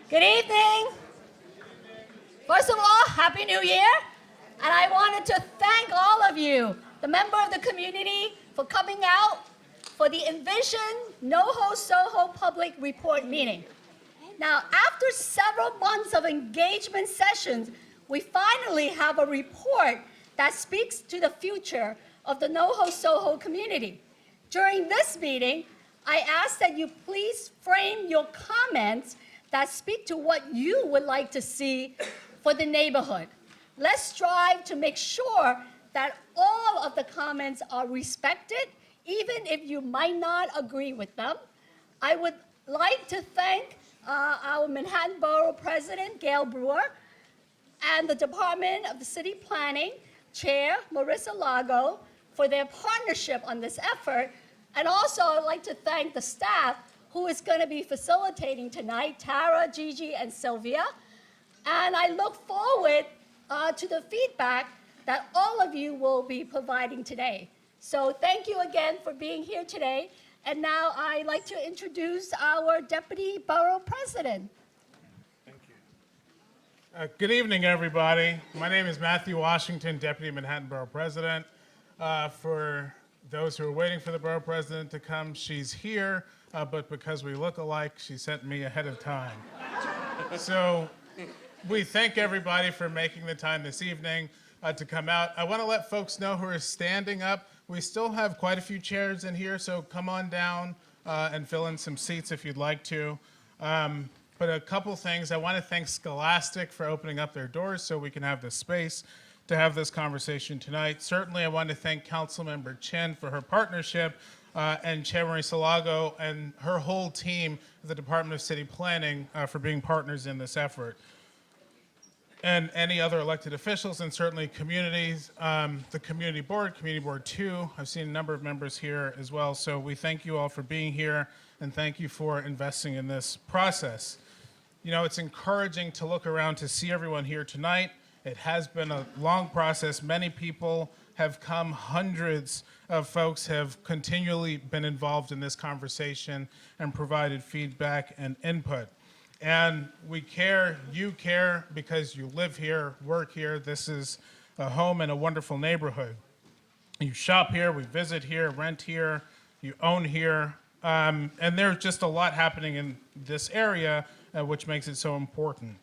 Good evening. First of all, Happy New Year. And I wanted to thank all of you, the member of the community, for coming out for the Envision SoHo public report meeting. Now, after several months of engagement sessions, we finally have a report that speaks to the future of the NoHo community. During this meeting, I ask that you please frame your comments that speak to what you would like to see for the neighborhood. Let's strive to make sure that all of the comments are respected, even if you might not agree with them. I would like to thank our Manhattan Borough President, Gail Brewer, and the Department of the City Planning Chair, Marissa Lago, for their partnership on this effort. And also, I'd like to thank the staff who is going to be facilitating tonight, Tara, Gigi, and Sylvia. And I look forward to the feedback that all of you will be providing today. So thank you again for being here today. And now I'd like to introduce our Deputy Borough President. Thank you. Good evening, everybody. My name is Matthew Washington, Deputy Manhattan Borough President. For those who are waiting for the Borough President to come, she's here, but because we look alike, she sent me ahead of time. So we thank everybody for making the time this evening to come out. I want to let folks know who are standing up. We still have quite a few chairs in here, so come on down and fill in some seats if you'd like to. But a couple things. I want to thank Scholastic for opening up their doors so we can have the space to have this conversation tonight. Certainly, I want to thank Councilmember Chen for her partnership and Chair Marissa Lago and her whole team at the Department of City Planning for being partners in this effort. And any other elected officials and certainly communities, the Community Board 2. I've seen a number of members here as well. So we thank you all for being here and thank you for investing in this process. You know, it's encouraging to look around to see everyone here tonight. It has been a long process. Many people have come. Hundreds of folks have continually been involved in this conversation and provided feedback and input. And we care, you care, because you live here, work here. This is a home and a wonderful neighborhood. You shop here, we visit here, rent here, you own here. And there's just a lot happening in this area, which makes it so important.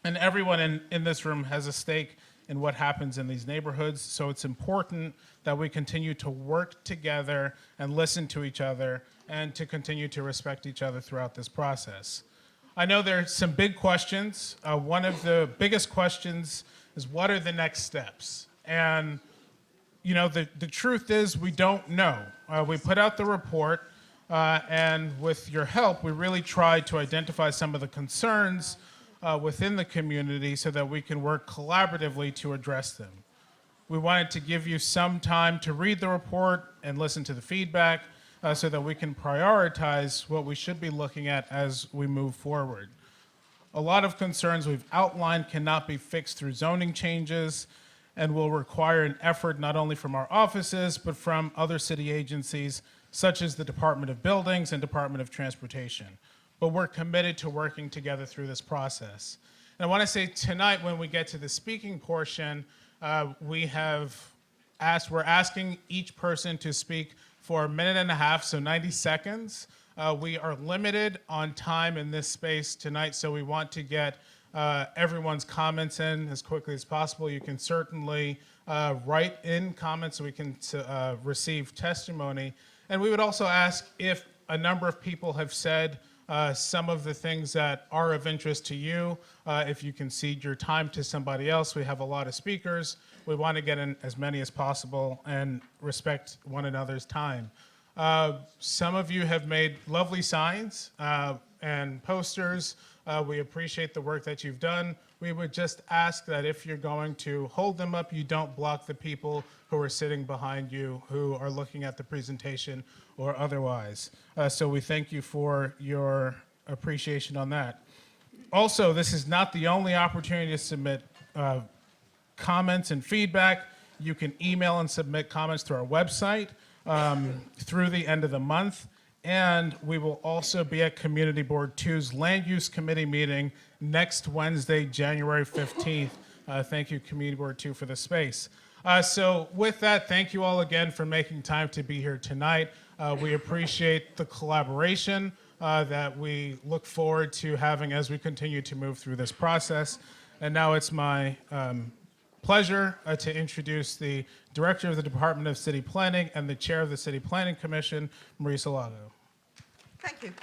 And everyone in this room has a stake in what happens in these neighborhoods, so it's important that we continue to work together and listen to each other and to continue to respect each other throughout this process. I know there's some big questions. One of the biggest questions is, what are the next steps? And you know, the truth is we don't know. We put out the report, and with your help, we really tried to identify some of the concerns within the community so that we can work collaboratively to address them. We wanted to give you some time to read the report and listen to the feedback so that we can prioritize what we should be looking at as we move forward. A lot of concerns we've outlined cannot be fixed through zoning changes and will require an effort not only from our offices, but from other city agencies such as the Department of Buildings and Department of Transportation. But we're committed to working together through this process. And I want to say tonight, when we get to the speaking portion, we're asking each person to speak for a minute and a half, so 90 seconds. We are limited on time in this space tonight, so we want to get everyone's comments in as quickly as possible. You can certainly write in comments so we can receive testimony. And we would also ask if a number of people have said some of the things that are of interest to you, if you can cede your time to somebody else. We have a lot of speakers. We want to get in as many as possible and respect one another's time. Some of you have made lovely signs and posters. We appreciate the work that you've done. We would just ask that if you're going to hold them up, you don't block the people who are sitting behind you, who are looking at the presentation or otherwise. So we thank you for your appreciation on that. Also, this is not the only opportunity to submit comments and feedback. You can email and submit comments through our website through the end of the month. And we will also be at Community Board 2's Land Use Committee meeting next Wednesday, January 15th. Thank you, Community Board 2, for the space. So with that, thank you all again for making time to be here tonight. We appreciate the collaboration that we look forward to having as we continue to move through this process. And now it's my pleasure to introduce the Director of the Department of City Planning and the Chair of the City Planning Commission, Marisa Lago. Thank you.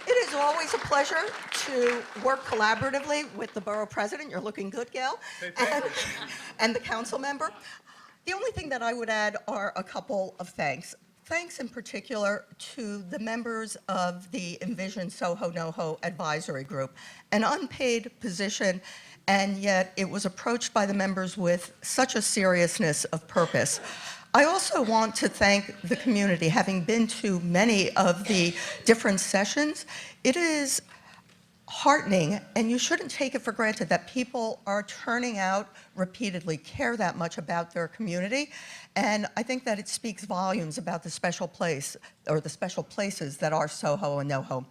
It is always a pleasure to work collaboratively with the Borough President. You're looking good, Gail, and the council member. The only thing that I would add are a couple of thanks. Thanks in particular to the members of the Envision SoHo NoHo Advisory Group, an unpaid position, and yet it was approached by the members with such a seriousness of purpose. I also want to thank the community. Having been to many of the different sessions, it is heartening, and you shouldn't take it for granted that people are turning out repeatedly, care that much about their community, and I think that it speaks volumes about the special place, or the special places that are SoHo and NoHo.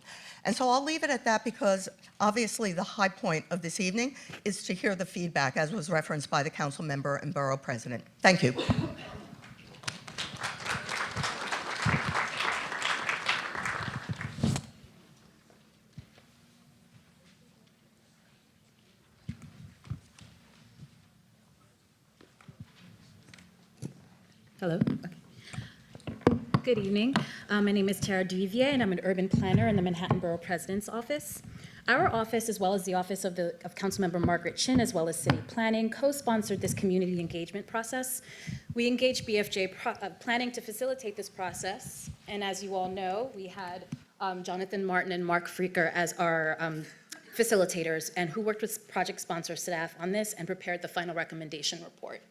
And so I'll leave it at that because obviously the high point of this evening is to hear the feedback, as was referenced by the council member and Borough President. Thank you. Hello. Okay. Good evening. My name is Tara Duvier, and I'm an urban planner in the Manhattan Borough President's Office. Our office, as well as the office of Councilmember Margaret Chin, as well as City Planning, co-sponsored this community engagement process. We engaged BFJ Planning to facilitate this process, and as you all know, we had Jonathan Martin and Mark Freaker as our facilitators, and who worked with project sponsor staff on this and prepared the final recommendation report.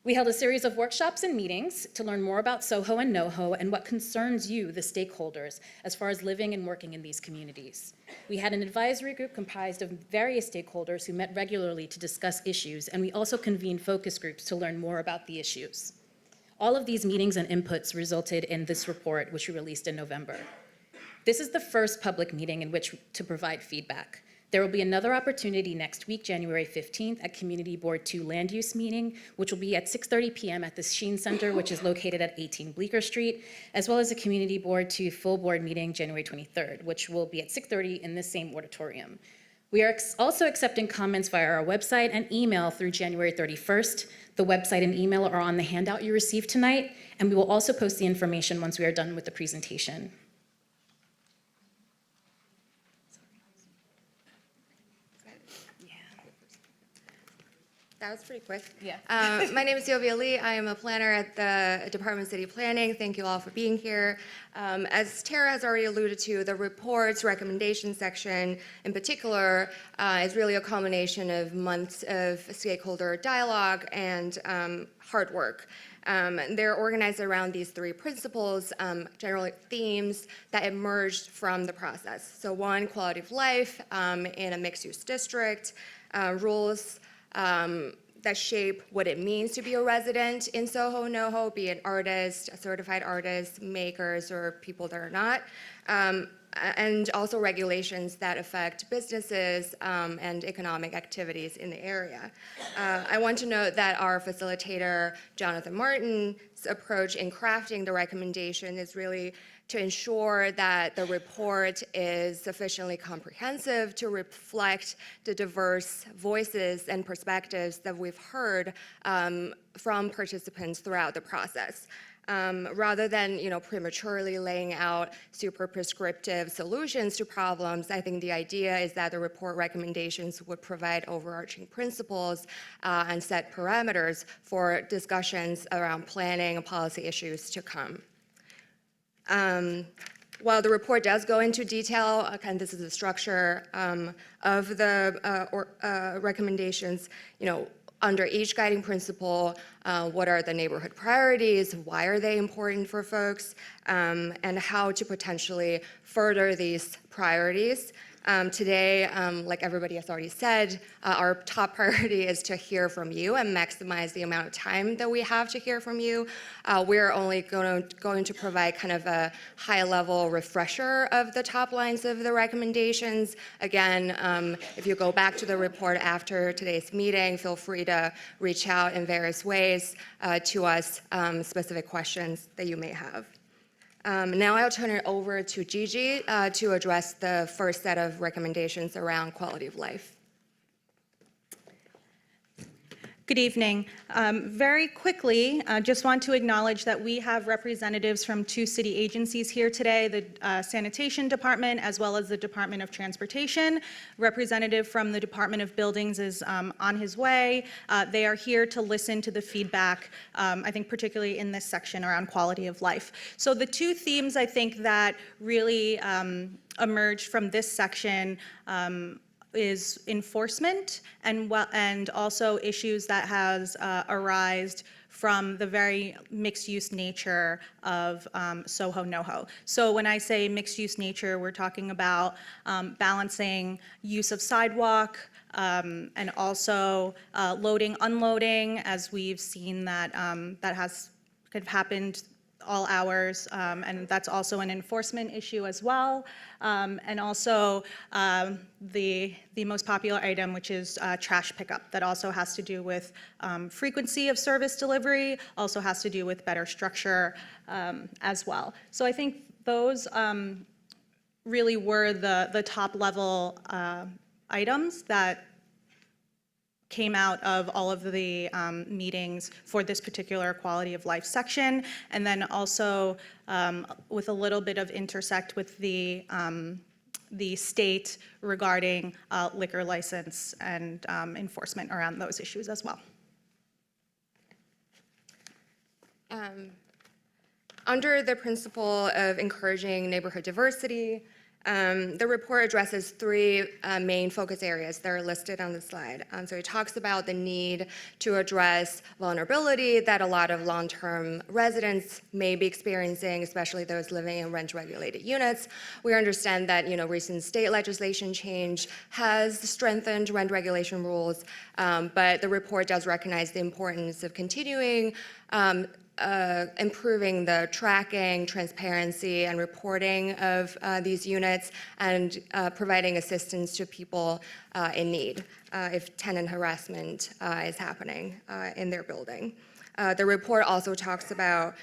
We held a series of workshops and meetings to learn more about SoHo and NoHo and what concerns you, the stakeholders, as far as living and working in these communities. We had an advisory group comprised of various stakeholders who met regularly to discuss issues, and we also convened focus groups to learn more about the issues. All of these meetings and inputs resulted in this report, which we released in November. This is the first public meeting in which to provide feedback. There will be another opportunity next week, January 15th, at Community Board 2 Land Use Meeting, which will be at 6:30 p.m. at the Sheen Center, which is located at 18 Bleecker Street, as well as a Community Board 2 Full Board Meeting, January 23rd, which will be at 6:30 in this same auditorium. We are also accepting comments via our website and email through January 31st. The website and email are on the handout you received tonight, and we will also post the information once we are done with the presentation. That was pretty quick. Yeah. My name is Sylvia Lee. I am a planner at the Department of City Planning. Thank you all for being here. As Tara has already alluded to, the report's recommendation section in particular is really a culmination of months of stakeholder dialogue and hard work. They're organized around these three principles, general themes that emerged from the process. So one, quality of life in a mixed-use district, rules that shape what it means to be a resident in SoHo, NoHo, be an artist, a certified artist, makers, or people that are not, and also regulations that affect businesses and economic activities in the area. I want to note that our facilitator, Jonathan Martin's approach in crafting the recommendation is really to ensure that the report is sufficiently comprehensive to reflect the diverse voices and perspectives that we've heard from participants throughout the process. Rather than prematurely laying out super prescriptive solutions to problems, I think the idea is that the report recommendations would provide overarching principles and set parameters for discussions around planning and policy issues to come. While the report does go into detail, and this is the structure of the recommendations, under each guiding principle, what are the neighborhood priorities, why are they important for folks, and how to potentially further these priorities. Today, like everybody has already said, our top priority is to hear from you and maximize the amount of time that we have to hear from you. We're only going to provide kind of a high-level refresher of the top lines of the recommendations. Again, if you go back to the report after today's meeting, feel free to reach out in various ways to us, specific questions that you may have. Now I'll turn it over to Gigi to address the first set of recommendations around quality of life. Good evening. Very quickly, just want to acknowledge that we have representatives from 2 city agencies here today, the Sanitation Department as well as the Department of Transportation. Representative from the Department of Buildings is on his way. They are here to listen to the feedback, I think particularly in this section around quality of life. So the 2 themes I think that really emerged from this section is enforcement and also issues that has arisen from the very mixed-use nature of SoHo, NoHo. So when I say mixed-use nature, we're talking about balancing use of sidewalk and also loading, unloading, as we've seen that that has kind of happened all hours, and that's also an enforcement issue as well. And also the most popular item, which is trash pickup, that also has to do with frequency of service delivery, also has to do with better structure as well. So I think those really were the top level items that came out of all of the meetings for this particular quality of life section, and then also with a little bit of intersect with the state regarding liquor license and enforcement around those issues as well. Under the principle of encouraging neighborhood diversity, the report addresses 3 main focus areas that are listed on the slide. So it talks about the need to address vulnerability that a lot of long-term residents may be experiencing, especially those living in rent-regulated units. We understand that recent state legislation change has strengthened rent regulation rules, but the report does recognize the importance of continuing improving the tracking, transparency, and reporting of these units, and providing assistance to people in need if tenant harassment is happening in their building. The report also talks about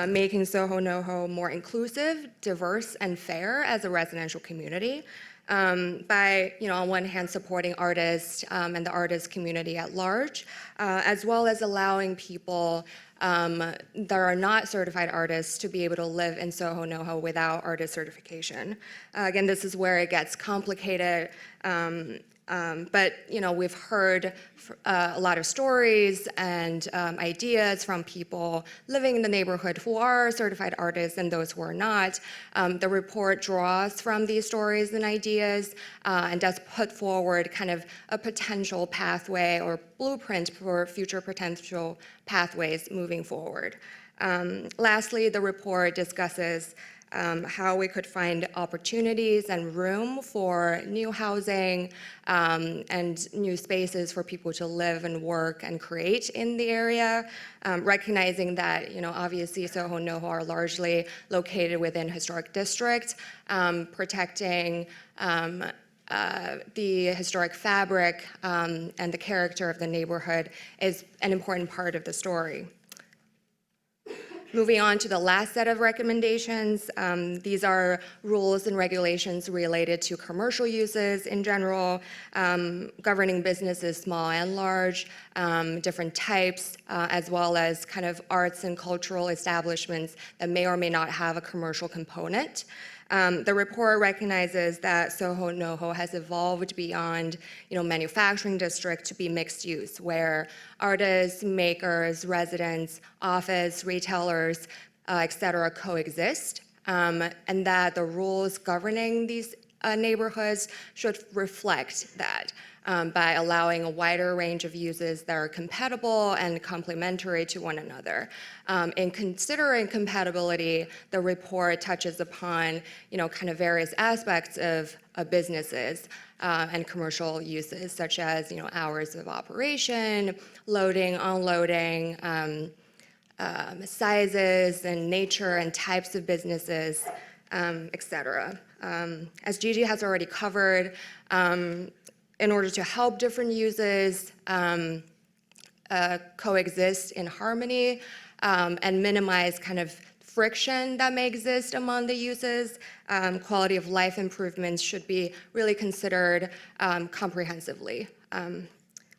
making SoHo, NoHo more inclusive, diverse, and fair as a residential community. By, on one hand, supporting artists and the artist community at large, as well as allowing people that are not certified artists to be able to live in SoHo, NoHo without artist certification. Again, this is where it gets complicated. But we've heard a lot of stories and ideas from people living in the neighborhood who are certified artists and those who are not. The report draws from these stories and ideas and does put forward kind of a potential pathway or blueprint for future potential pathways moving forward. Lastly, the report discusses how we could find opportunities and room for new housing and new spaces for people to live and work and create in the area, recognizing that, obviously SoHo, NoHo are largely located within historic districts, protecting the historic fabric and the character of the neighborhood is an important part of the story. Moving on to the last set of recommendations, these are rules and regulations related to commercial uses in general, governing businesses small and large, different types, as well as kind of arts and cultural establishments that may or may not have a commercial component. The report recognizes that SoHo, NoHo has evolved beyond, manufacturing district to be mixed use, where artists, makers, residents, office, retailers, et cetera, coexist, and that the rules governing these neighborhoods should reflect that by allowing a wider range of uses that are compatible and complementary to one another. In considering compatibility, the report touches upon, kind of various aspects of businesses and commercial uses, such as, hours of operation, loading, unloading, sizes and nature and types of businesses, et cetera. As Gigi has already covered, in order to help different uses coexist in harmony and minimize kind of friction that may exist among the uses, quality of life improvements should be really considered comprehensively.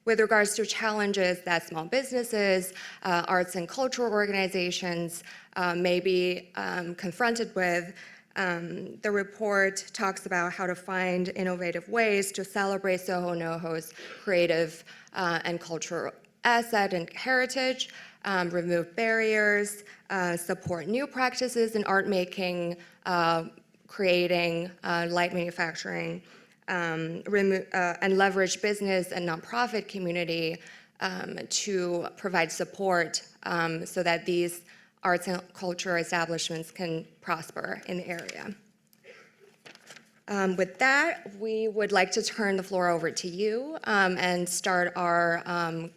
With regards to challenges that small businesses, arts and cultural organizations may be confronted with, the report talks about how to find innovative ways to celebrate Soho NoHo's creative and cultural asset and heritage, remove barriers, support new practices in art making, creating, light manufacturing, and leverage business and nonprofit community to provide support so that these arts and culture establishments can prosper in the area. With that, we would like to turn the floor over to you and start our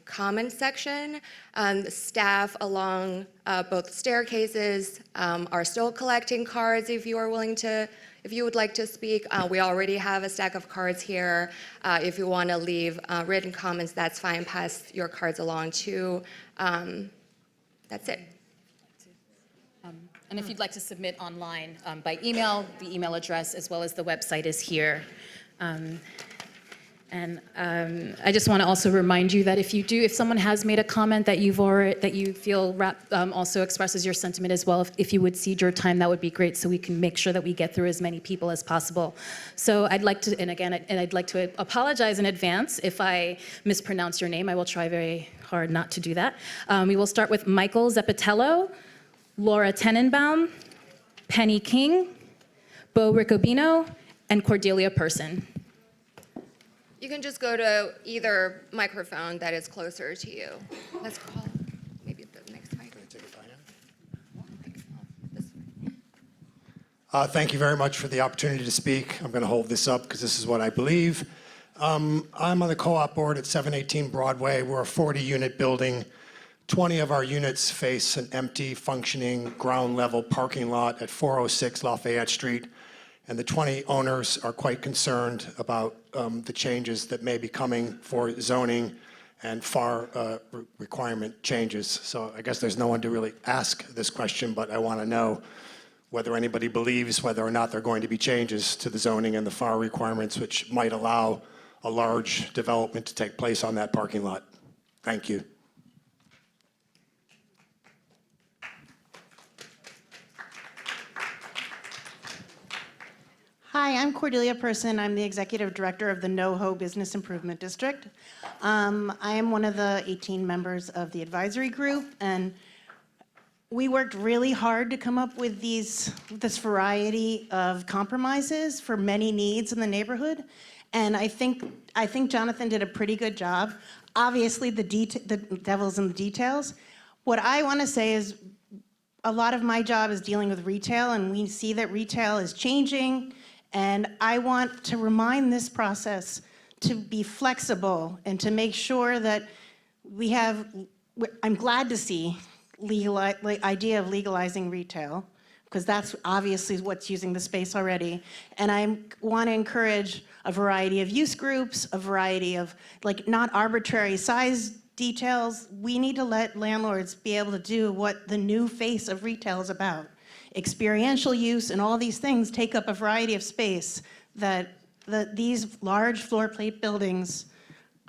comment section. The staff along both staircases are still collecting cards if you are willing to, if you would like to speak. We already have a stack of cards here. If you want to leave written comments, that's fine. Pass your cards along too. That's it. And if you'd like to submit online by email, the email address as well as the website is here. I just want to also remind you that if someone has made a comment that you feel also expresses your sentiment as well, if you would cede your time, that would be great, so we can make sure that we get through as many people as possible. So I'd like to, I'd like to apologize in advance if I mispronounce your name. I will try very hard not to do that. We will start with Michael Zepatello, Laura Tenenbaum, Penny King, Bo Riccobino, and Cordelia Person. You can just go to either microphone that is closer to you. Let's call maybe the next mic. Thank you very much for the opportunity to speak. I'm going to hold this up because this is what I believe. I'm on the co-op board at 718 Broadway. We're a 40-unit building. 20 of our units face an empty, functioning, ground-level parking lot at 406 Lafayette Street. And the 20 owners are quite concerned about the changes that may be coming for zoning and FAR requirement changes. So I guess there's no one to really ask this question, but I want to know whether anybody believes whether or not there are going to be changes to the zoning and the FAR requirements, which might allow a large development to take place on that parking lot. Thank you. Hi, I'm Cordelia Person. I'm the Executive Director of the NoHo Business Improvement District. I am one of the 18 members of the advisory group, and we worked really hard to come up with this variety of compromises for many needs in the neighborhood. And I think Jonathan did a pretty good job. Obviously, the devil's in the details. What I want to say is a lot of my job is dealing with retail, and we see that retail is changing. And I want to remind this process to be flexible and to make sure that we have, I'm glad to see the idea of legalizing retail, because that's obviously what's using the space already. And I want to encourage a variety of use groups, a variety of, not arbitrary size details. We need to let landlords be able to do what the new face of retail is about. Experiential use and all these things take up a variety of space that these large floor plate buildings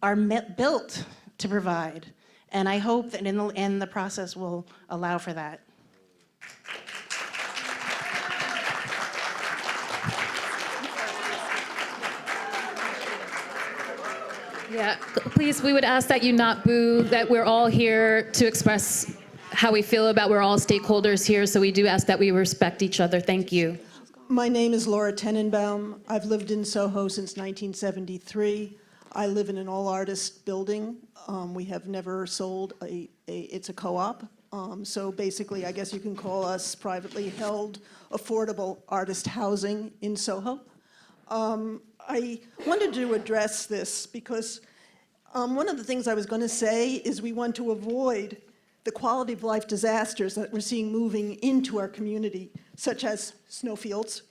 are built to provide. And I hope that in the end, the process will allow for that. Yeah, please, we would ask that you not boo, that we're all here to express how we feel about, we're all stakeholders here, so we do ask that we respect each other. Thank you. My name is Laura Tenenbaum. I've lived in Soho since 1973. I live in an all-artist building. We have never sold it's a co-op. So basically, I guess you can call us privately held, affordable artist housing in Soho. I wanted to address this because one of the things I was going to say is we want to avoid the quality of life disasters that we're seeing moving into our community, such as Snowfields,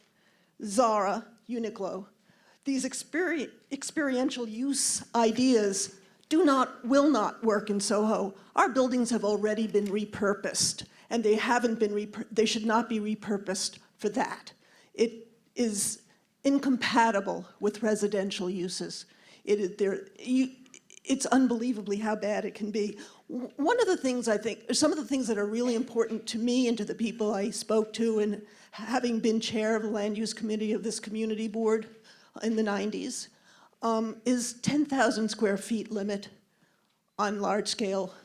Zara, Uniqlo. These experiential use ideas will not work in Soho. Our buildings have already been repurposed, and they should not be repurposed for that. It is incompatible with residential uses. It's unbelievably how bad it can be. One of the things I think, some of the things that are really important to me and to the people I spoke to, and having been chair of the land use committee of this community board in the 90s, is 10,000 square feet limit on large scale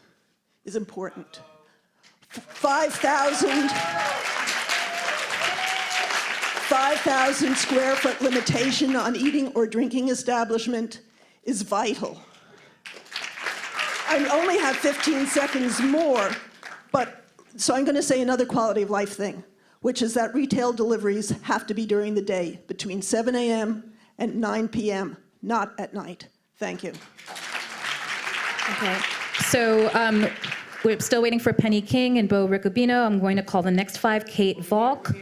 is important. 5,000 square foot limitation on eating or drinking establishment is vital. I only have 15 seconds more, so I'm going to say another quality of life thing, which is that retail deliveries have to be during the day, between 7 a.m. and 9 p.m., not at night. Thank you. Okay, so we're still waiting for Penny King and Bo Ricobino. I'm going to call the next 5, Kate Volk,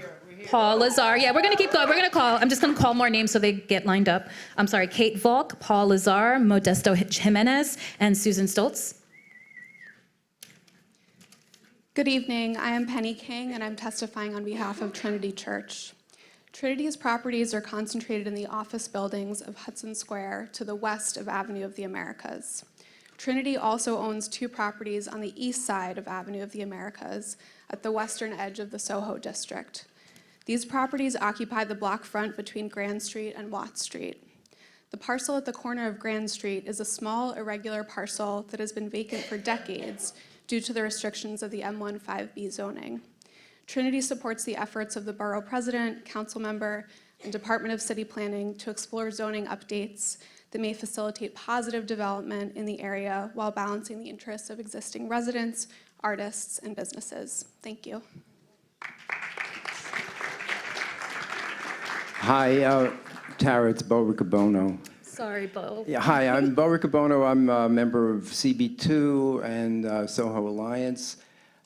Paul Lazar. Yeah, we're going to keep going. We're going to call. I'm just going to call more names so they get lined up. I'm sorry, Kate Volk, Paul Lazar, Modesto Jimenez, and Susan Stoltz. Good evening. I am Penny King, and I'm testifying on behalf of Trinity Church. Trinity's properties are concentrated in the office buildings of Hudson Square to the west of Avenue of the Americas. Trinity also owns 2 properties on the east side of Avenue of the Americas at the western edge of the Soho district. These properties occupy the block front between Grand Street and Watt Street. The parcel at the corner of Grand Street is a small, irregular parcel that has been vacant for decades due to the restrictions of the M15B zoning. Trinity supports the efforts of the borough president, council member, and Department of City Planning to explore zoning updates that may facilitate positive development in the area while balancing the interests of existing residents, artists, and businesses. Thank you. Hi, Tara, it's Bo Riccobono. Sorry, Bo. Yeah, hi, I'm Bo Riccobono. I'm a member of CB2 and Soho Alliance.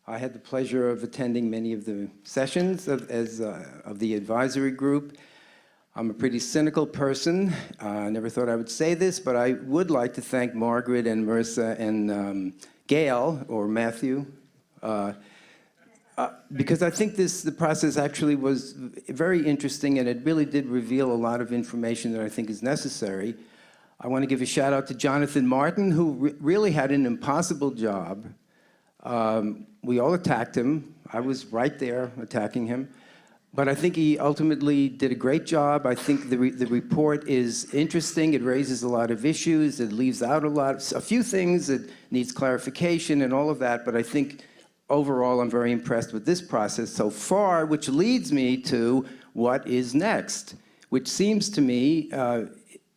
I had the pleasure of attending many of the sessions of the advisory group. I'm a pretty cynical person. I never thought I would say this, but I would like to thank Margaret and Marissa and Gail, or Matthew, because I think the process actually was very interesting, and it really did reveal a lot of information that I think is necessary. I want to give a shout out to Jonathan Martin, who really had an impossible job. We all attacked him. I was right there attacking him. But I think he ultimately did a great job. I think the report is interesting. It raises a lot of issues. It leaves out a few things that needs clarification and all of that. But I think overall, I'm very impressed with this process so far, which leads me to what is next, which seems to me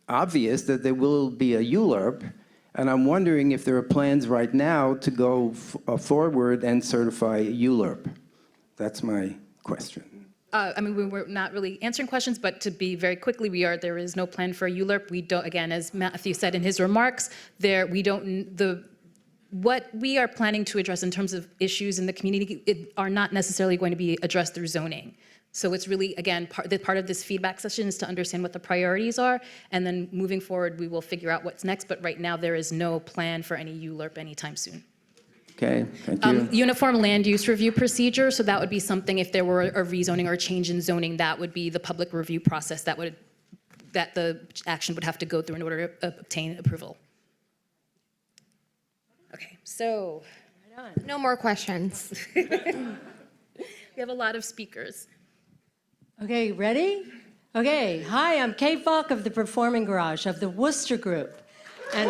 obvious that there will be a ULURP. And I'm wondering if there are plans right now to go forward and certify a ULURP. That's my question. I mean, we were not really answering questions, but to be very quickly, there is no plan for a ULURP. We don't, again, as Matthew said in his remarks, what we are planning to address in terms of issues in the community are not necessarily going to be addressed through zoning. So it's really, again, part of this feedback session is to understand what the priorities are, and then moving forward, we will figure out what's next, but right now there is no plan for any ULURP anytime soon. Okay, thank you. Uniform land use review procedure, so that would be something, if there were a rezoning or a change in zoning, that would be the public review process that the action would have to go through in order to obtain approval. Okay, so. No more questions. We have a lot of speakers. Okay, ready? Okay, hi, I'm Kate Falk of the Performing Garage of the Worcester Group. And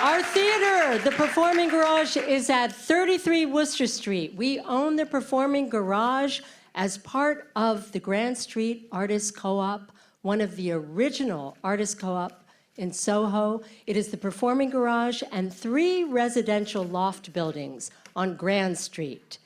our theater, the Performing Garage, is at 33 Worcester Street. We own the Performing Garage as part of the Grand Street Artists Co-op, one of the original artist co-op in Soho. It is the Performing Garage and 3 residential loft buildings on Grand Street.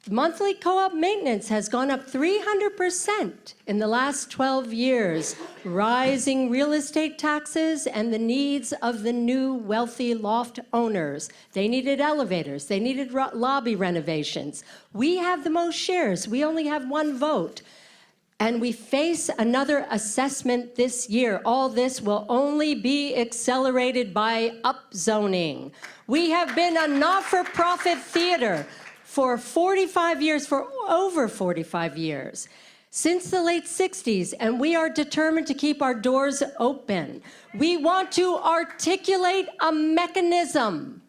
Monthly co-op maintenance has gone up 300% in the last 12 years. Rising real estate taxes and the needs of the new wealthy loft owners. They needed elevators, they needed lobby renovations. We have the most shares, we only have 1 vote. And we face another assessment this year. All this will only be accelerated by upzoning. We have been a not-for-profit theater for 45 years, for over 45 years, since the late 60s, and we are determined to keep our doors open. We want to articulate a mechanism.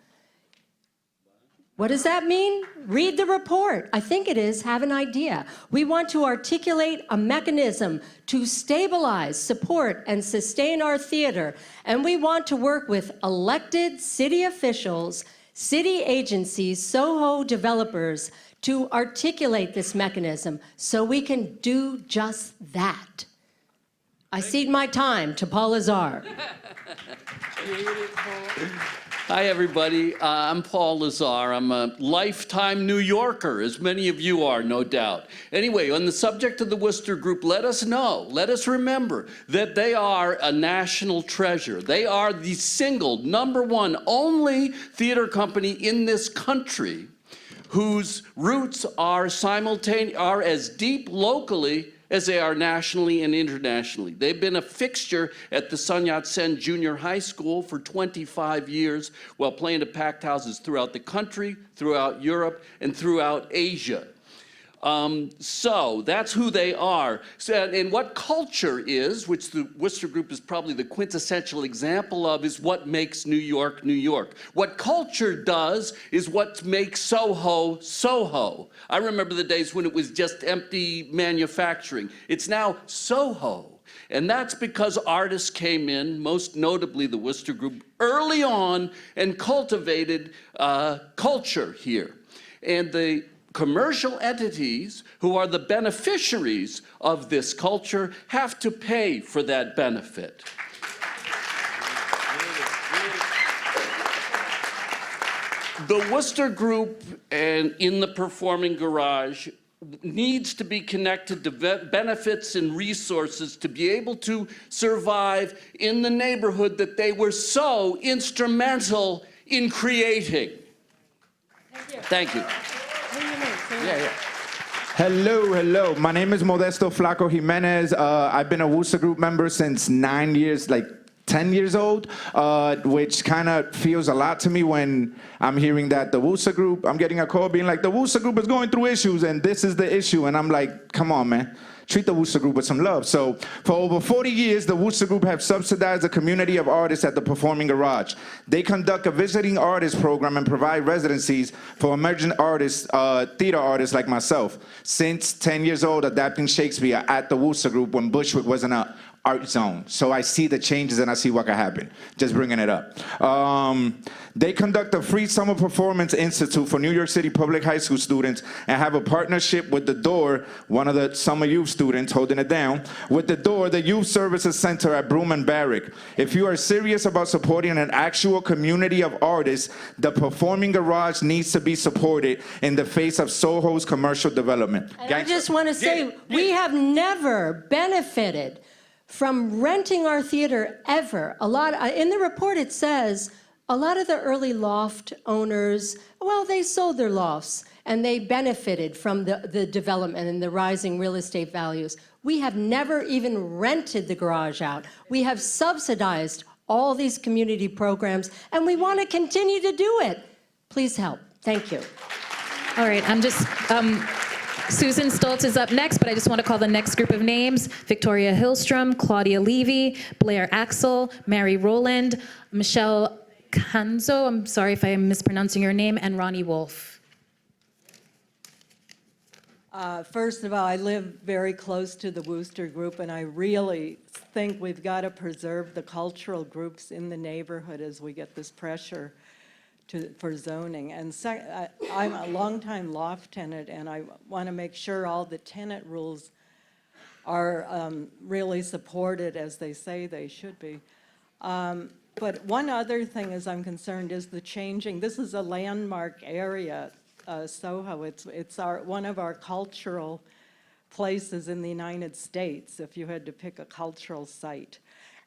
What does that mean? Read the report. I think it is, have an idea. We want to articulate a mechanism to stabilize, support, and sustain our theater, and we want to work with elected city officials, city agencies, Soho developers, to articulate this mechanism so we can do just that. I cede my time to Paul Lazar. Hi, everybody. I'm Paul Lazar. I'm a lifetime New Yorker, as many of you are, no doubt. Anyway, on the subject of the Worcester Group, let us know, let us remember that they are a national treasure. They are the single, #1, only theater company in this country whose roots are as deep locally as they are nationally and internationally. They've been a fixture at the Sun Yat-sen Junior High School for 25 years while playing to packed houses throughout the country, throughout Europe, and throughout Asia. So that's who they are. So, and what culture is, which the Worcester Group is probably the quintessential example of, is what makes New York, New York. What culture does is what makes Soho, Soho. I remember the days when it was just empty manufacturing. It's now Soho. And that's because artists came in, most notably the Worcester Group, early on and cultivated culture here. And the commercial entities who are the beneficiaries of this culture have to pay for that benefit. The Worcester Group and in the Performing Garage needs to be connected to benefits and resources to be able to survive in the neighborhood that they were so instrumental in creating. Thank you. Hello. My name is Modesto Flaco Jimenez. I've been a Worcester Group member since 9 years, like 10 years old, which kind of feels a lot to me when I'm hearing that the Worcester Group, I'm getting a call being like, the Worcester Group is going through issues and this is the issue. And I'm like, come on, man. Treat the Worcester Group with some love. So for over 40 years, the Worcester Group have subsidized a community of artists at the Performing Garage. They conduct a visiting artist program and provide residencies for emerging artists, theater artists like myself. Since 10 years old, adapting Shakespeare at the Worcester Group when Bushwick wasn't an art zone. So I see the changes and I see what can happen. Just bringing it up. They conduct a free summer performance institute for New York City public high school students and have a partnership with The Door, one of the summer youth students holding it down, with The Door, the youth services center at Broome and Barrick. If you are serious about supporting an actual community of artists, the Performing Garage needs to be supported in the face of Soho's commercial development. And I just want to say, we have never benefited from renting our theater ever. In the report it says, a lot of the early loft owners, well, they sold their lofts and they benefited from the development and the rising real estate values. We have never even rented the garage out. We have subsidized all these community programs and we want to continue to do it. Please help. Thank you. All right, Susan Stoltz is up next, but I just want to call the next group of names: Victoria Hillstrom, Claudia Levy, Blair Axel, Mary Rowland, Michelle Kanzo, I'm sorry if I'm mispronouncing your name, and Ronnie Wolf. First of all, I live very close to the Worcester Group, and I really think we've got to preserve the cultural groups in the neighborhood as we get this pressure for zoning. And I'm a longtime loft tenant, and I want to make sure all the tenant rules are really supported as they say they should be. But one other thing, as I'm concerned, is the changing. This is a landmark area, Soho. It's one of our cultural places in the United States, if you had to pick a cultural site.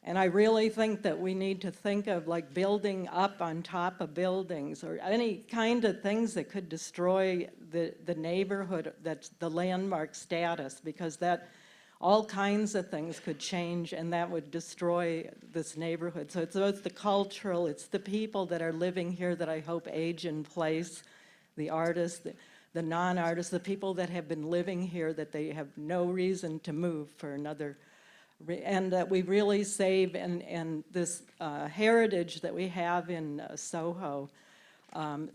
And I really think that we need to think of like building up on top of buildings or any kind of things that could destroy the neighborhood, that's the landmark status, because that all kinds of things could change and that would destroy this neighborhood. So it's both the cultural, it's the people that are living here that I hope age in place, the artists, the non-artists, the people that have been living here that they have no reason to move for another, and that we really save and this heritage that we have in Soho,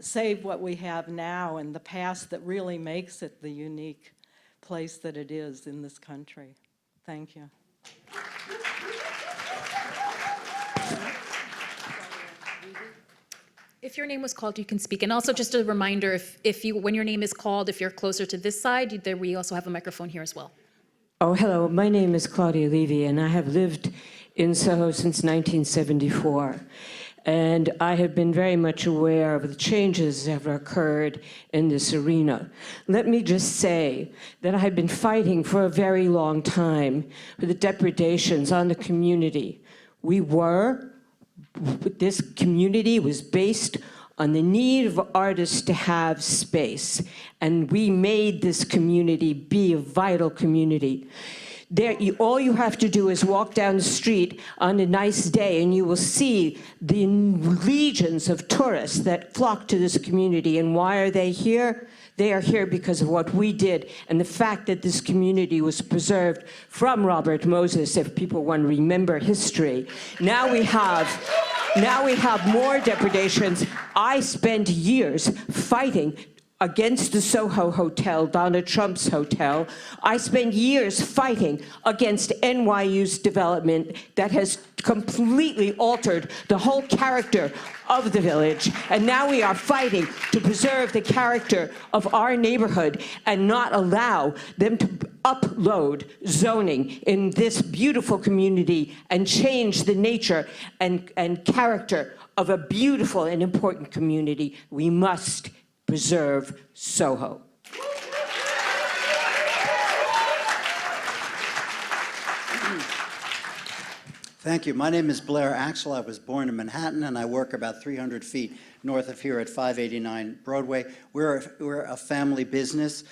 save what we have now and the past that really makes it the unique place that it is in this country. Thank you. If your name was called, you can speak. And also just a reminder, when your name is called, if you're closer to this side, we also have a microphone here as well. Oh, hello. My name is Claudia Levy, and I have lived in Soho since 1974. And I have been very much aware of the changes that have occurred in this arena. Let me just say that I have been fighting for a very long time for the depredations on the community. This community was based on the need of artists to have space, and we made this community be a vital community. All you have to do is walk down the street on a nice day and you will see the legions of tourists that flock to this community. And why are they here? They are here because of what we did and the fact that this community was preserved from Robert Moses, if people want to remember history. Now we have more depredations. I spent years fighting against the Soho Hotel, Donald Trump's hotel. I spent years fighting against NYU's development that has completely altered the whole character of the village. And now we are fighting to preserve the character of our neighborhood and not allow them to upload zoning in this beautiful community and change the nature and character of a beautiful and important community. We must preserve Soho. Thank you. My name is Blair Axel. I was born in Manhattan, and I work about 300 feet north of here at 589 Broadway. We're a family business.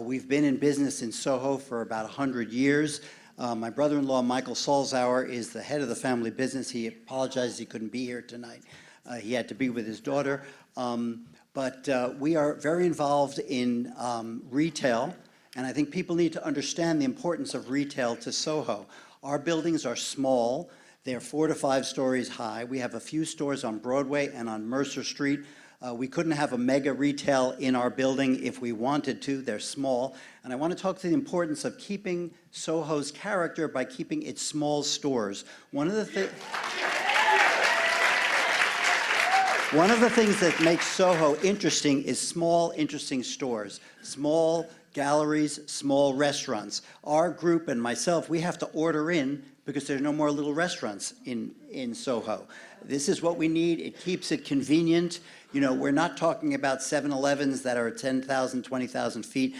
We've been in business in Soho for about 100 years. My brother-in-law, Michael Salzauer, is the head of the family business. He apologized he couldn't be here tonight. He had to be with his daughter. But we are very involved in retail, and I think people need to understand the importance of retail to Soho. Our buildings are small. They're 4 to 5 stories high. We have a few stores on Broadway and on Mercer Street. We couldn't have a mega retail in our building if we wanted to. They're small. And I want to talk to the importance of keeping Soho's character by keeping its small stores. One of the things that makes Soho interesting is small, interesting stores, small galleries, small restaurants. Our group and myself, we have to order in because there's no more little restaurants in Soho. This is what we need. It keeps it convenient. You know, we're not talking about 7-Elevens that are 10,000, 20,000 feet.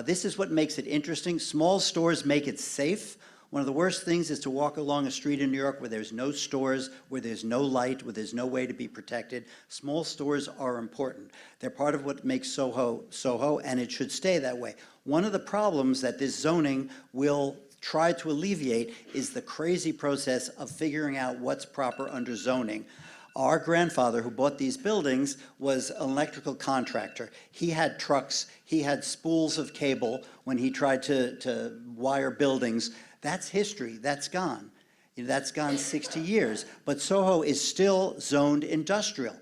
This is what makes it interesting. Small stores make it safe. One of the worst things is to walk along a street in New York where there's no stores, where there's no light, where there's no way to be protected. Small stores are important. They're part of what makes Soho, Soho, and it should stay that way. One of the problems that this zoning will try to alleviate is the crazy process of figuring out what's proper under zoning. Our grandfather, who bought these buildings, was an electrical contractor. He had trucks, he had spools of cable when he tried to wire buildings. That's history, that's gone. That's gone 60 years. But Soho is still zoned industrial.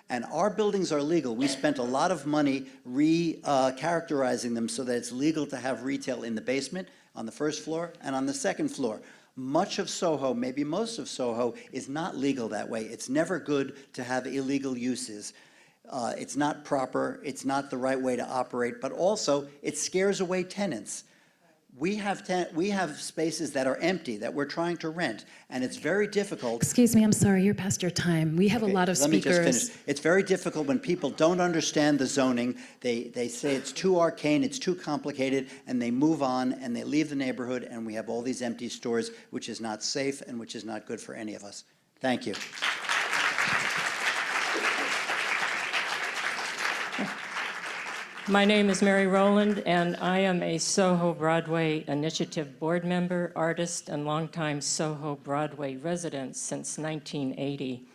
And our buildings are legal. We spent a lot of money characterizing them so that it's legal to have retail in the basement, on the first floor, and on the second floor. Much of Soho, maybe most of Soho, is not legal that way. It's never good to have illegal uses. It's not proper, it's not the right way to operate, but also it scares away tenants. We have spaces that are empty that we're trying to rent, and it's very difficult. Excuse me, I'm sorry, you're past your time. We have a lot of Let me speakers. just finish. It's very difficult when people don't understand the zoning. They say it's too arcane, it's too complicated, and they move on and they leave the neighborhood, and we have all these empty stores, which is not safe and which is not good for any of us. Thank you. My name is Mary Rowland, and I am a SoHo Broadway Initiative board member, artist, and longtime SoHo Broadway resident since 1980.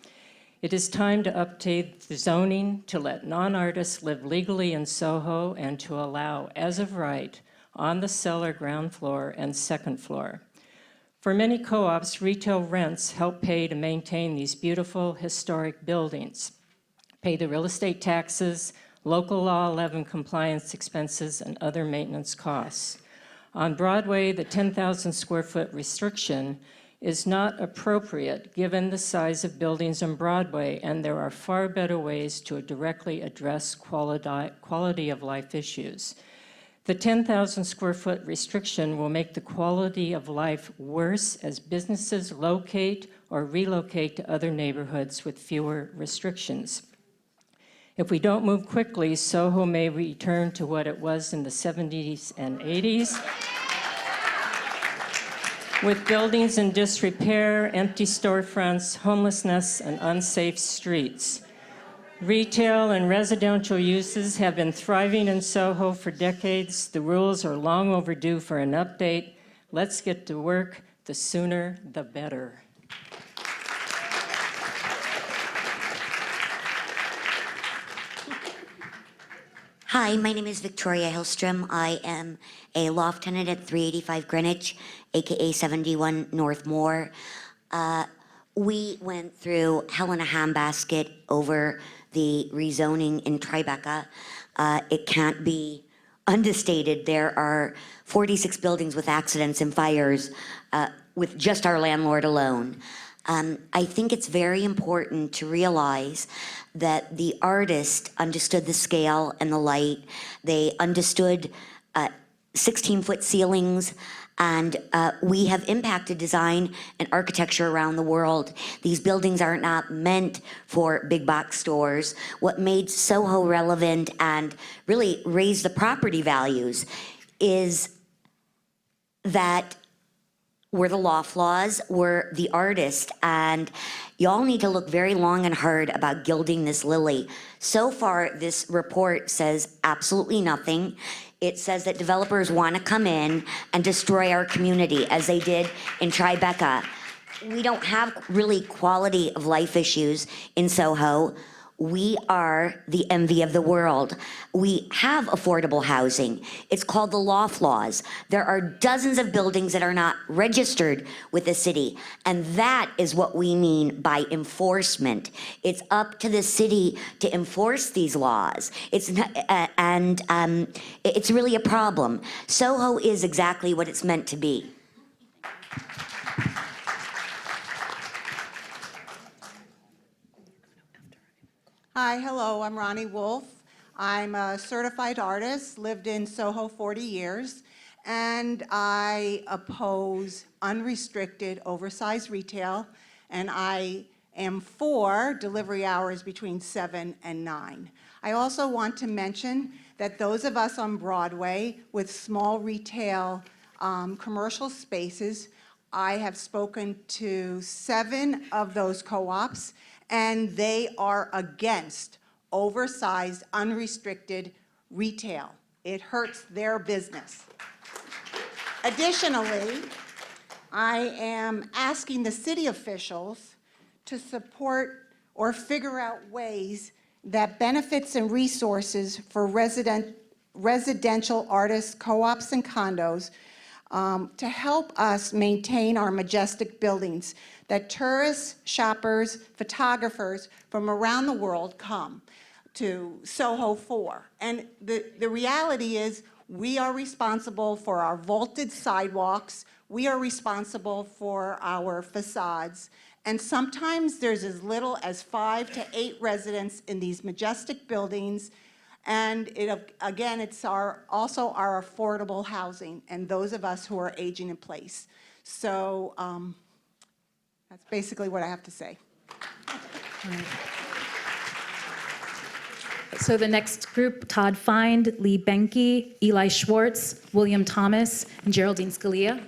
It is time to update the zoning to let non-artists live legally in SoHo and to allow, as of right, on the cellar, ground floor, and second floor. For many co-ops, retail rents help pay to maintain these beautiful historic buildings, pay the real estate taxes, local law 11 compliance expenses, and other maintenance costs. On Broadway, the 10,000 square foot restriction is not appropriate given the size of buildings on Broadway, and there are far better ways to directly address quality of life issues. The 10,000 square foot restriction will make the quality of life worse as businesses locate or relocate to other neighborhoods with fewer restrictions. If we don't move quickly, SoHo may return to what it was in the 70s and 80s, with buildings in disrepair, empty storefronts, homelessness, and unsafe streets. Retail and residential uses have been thriving in SoHo for decades. The rules are long overdue for an update. Let's get to work. The sooner, the better. Hi, my name is Victoria Hillstrom. I am a loft tenant at 385 Greenwich, aka 71 North Moore. We went through hell in a handbasket over the rezoning in Tribeca. It can't be understated. There are 46 buildings with accidents and fires with just our landlord alone. I think it's very important to realize that the artist understood the scale and the light. They understood 16-foot ceilings, and we have impacted design and architecture around the world. These buildings are not meant for big box stores. What made SoHo relevant and really raised the property values is that we're the loft laws, we're the artist, and y'all need to look very long and hard about gilding this lily. So far, this report says absolutely nothing. It says that developers want to come in and destroy our community, as they did in Tribeca. We don't have really quality of life issues in SoHo. We are the envy of the world. We have affordable housing. It's called the loft laws. There are dozens of buildings that are not registered with the city, and that is what we mean by enforcement. It's up to the city to enforce these laws. It's really a problem. SoHo is exactly what it's meant to be. Hi, hello, I'm Ronnie Wolf. I'm a certified artist, lived in SoHo 40 years, and I oppose unrestricted, oversized retail, and I am for delivery hours between 7 and 9. I also want to mention that those of us on Broadway with small retail commercial spaces, I have spoken to 7 of those co-ops, and they are against oversized, unrestricted retail. It hurts their business. Additionally, I am asking the city officials to support or figure out ways that benefits and resources for residential artists, co-ops, and condos to help us maintain our majestic buildings that tourists, shoppers, photographers from around the world come to SoHo for. And the reality is we are responsible for our vaulted sidewalks, we are responsible for our facades, And sometimes there's as little as 5 to 8 residents in these majestic buildings. And again, it's also our affordable housing and those of us who are aging in place. So that's basically what I have to say. So the next group, Todd Find, Lee Benke, Eli Schwartz, William Thomas, and Geraldine Scalia.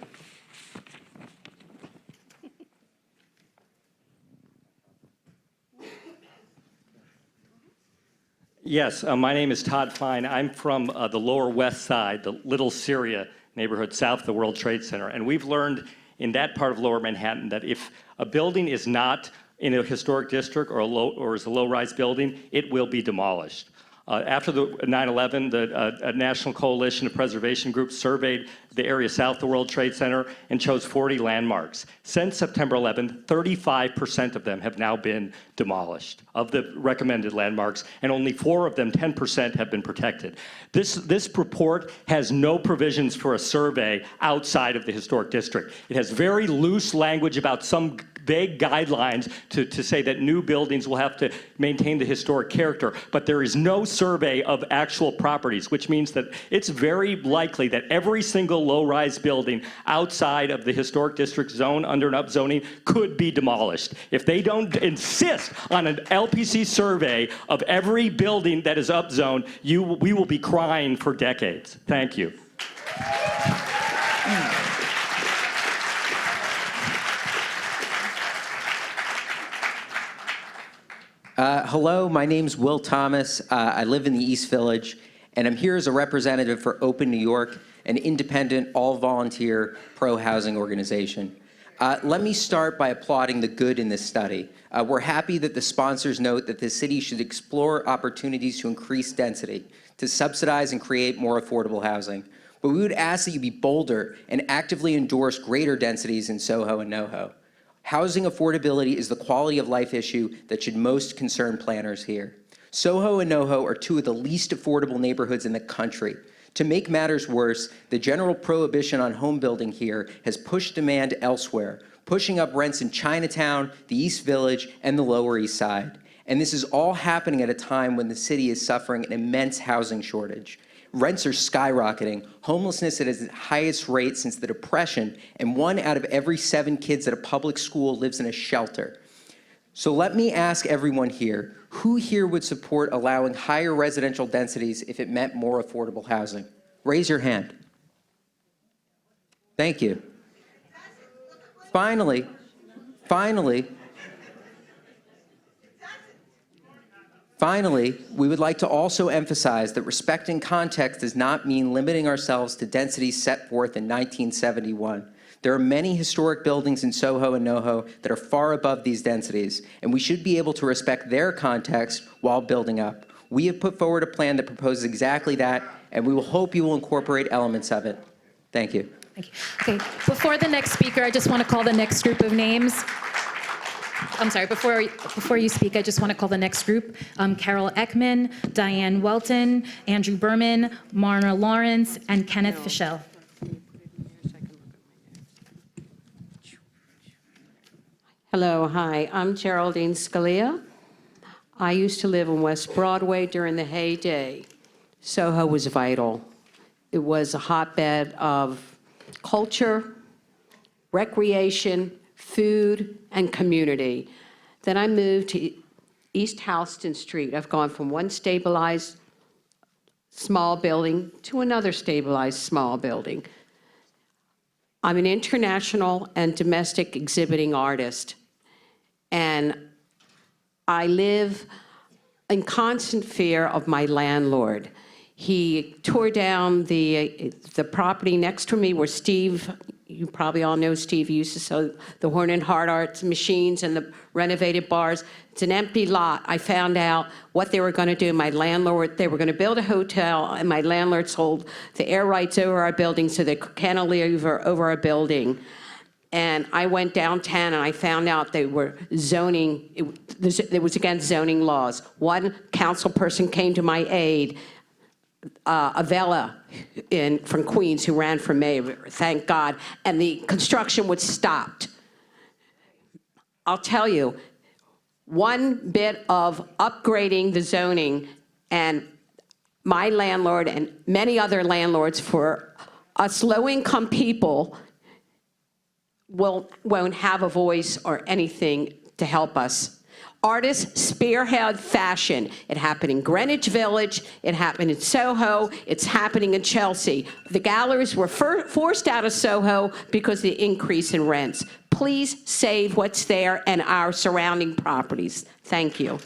Yes, my name is Todd Fine. I'm from the Lower West Side, the Little Syria neighborhood south of the World Trade Center. And we've learned in that part of Lower Manhattan that if a building is not in a historic district or is a low-rise building, it will be demolished. After the 9/11, the National Coalition of Preservation Groups surveyed the area south of the World Trade Center and chose 40 landmarks. Since September 11th, 35% of them have now been demolished of the recommended landmarks, and only 4 of them, 10%, have been protected. This report has no provisions for a survey outside of the historic district. It has very loose language about some vague guidelines to say that new buildings will have to maintain the historic character, but there is no survey of actual properties, which means that it's very likely that every single low-rise building outside of the historic district zone under an upzoning could be demolished. If they don't insist on an LPC survey of every building that is upzoned, we will be crying for decades. Thank you. Hello, my name's Will Thomas. I live in the East Village, and I'm here as a representative for Open New York, an independent, all-volunteer, pro-housing organization. Let me start by applauding the good in this study. We're happy that the sponsors note that the city should explore opportunities to increase density, to subsidize and create more affordable housing. But we would ask that you be bolder and actively endorse greater densities in SoHo and NoHo. Housing affordability is the quality of life issue that should most concern planners here. SoHo and NoHo are 2 of the least affordable neighborhoods in the country. To make matters worse, the general prohibition on home building here has pushed demand elsewhere, pushing up rents in Chinatown, the East Village, and the Lower East Side. And this is all happening at a time when the city is suffering an immense housing shortage. Rents are skyrocketing, homelessness at its highest rate since the Depression, and 1 out of every 7 kids at a public school lives in a shelter. So let me ask everyone here, who here would support allowing higher residential densities if it meant more affordable housing? Raise your hand. Thank you. Finally, we would like to also emphasize that respecting context does not mean limiting ourselves to densities set forth in 1971. There are many historic buildings in SoHo and NoHo that are far above these densities, and we should be able to respect their context while building up. We have put forward a plan that proposes exactly that, and we will hope you will incorporate elements of it. Thank you. Thank you. Okay, before the next speaker, I just want to call the next group of names. I'm sorry, before you speak, I just want to call the next group. Carol Ekman, Diane Welton, Andrew Berman, Marna Lawrence, and Kenneth Fischel. Hello, hi, I'm Geraldine Scalia. I used to live on West Broadway during the heyday. SoHo was vital. It was a hotbed of culture, recreation, food, and community. Then I moved to East Houston Street. I've gone from one stabilized small building to another stabilized small building. I'm an international and domestic exhibiting artist, and I live in constant fear of my landlord. He tore down the property next to me where Steve, you probably all know Steve, he used to sell the Horn and Hard Arts machines and the renovated bars. It's an empty lot. I found out what they were going to do. My landlord, they were going to build a hotel, and my landlord sold the air rights over our building so they could cantilever over our building. And I went downtown and I found out they were zoning, it was against zoning laws. One council person came to my aid, Avella from Queens, who ran for mayor, thank God, and the construction was stopped. I'll tell you, one bit of upgrading the zoning, and my landlord and many other landlords for us low-income people won't have a voice or anything to help us. Artists spearhead fashion. It happened in Greenwich Village, it happened in Soho, it's happening in Chelsea. The galleries were forced out of Soho because of the increase in rents. Please save what's there and our surrounding properties. Thank you.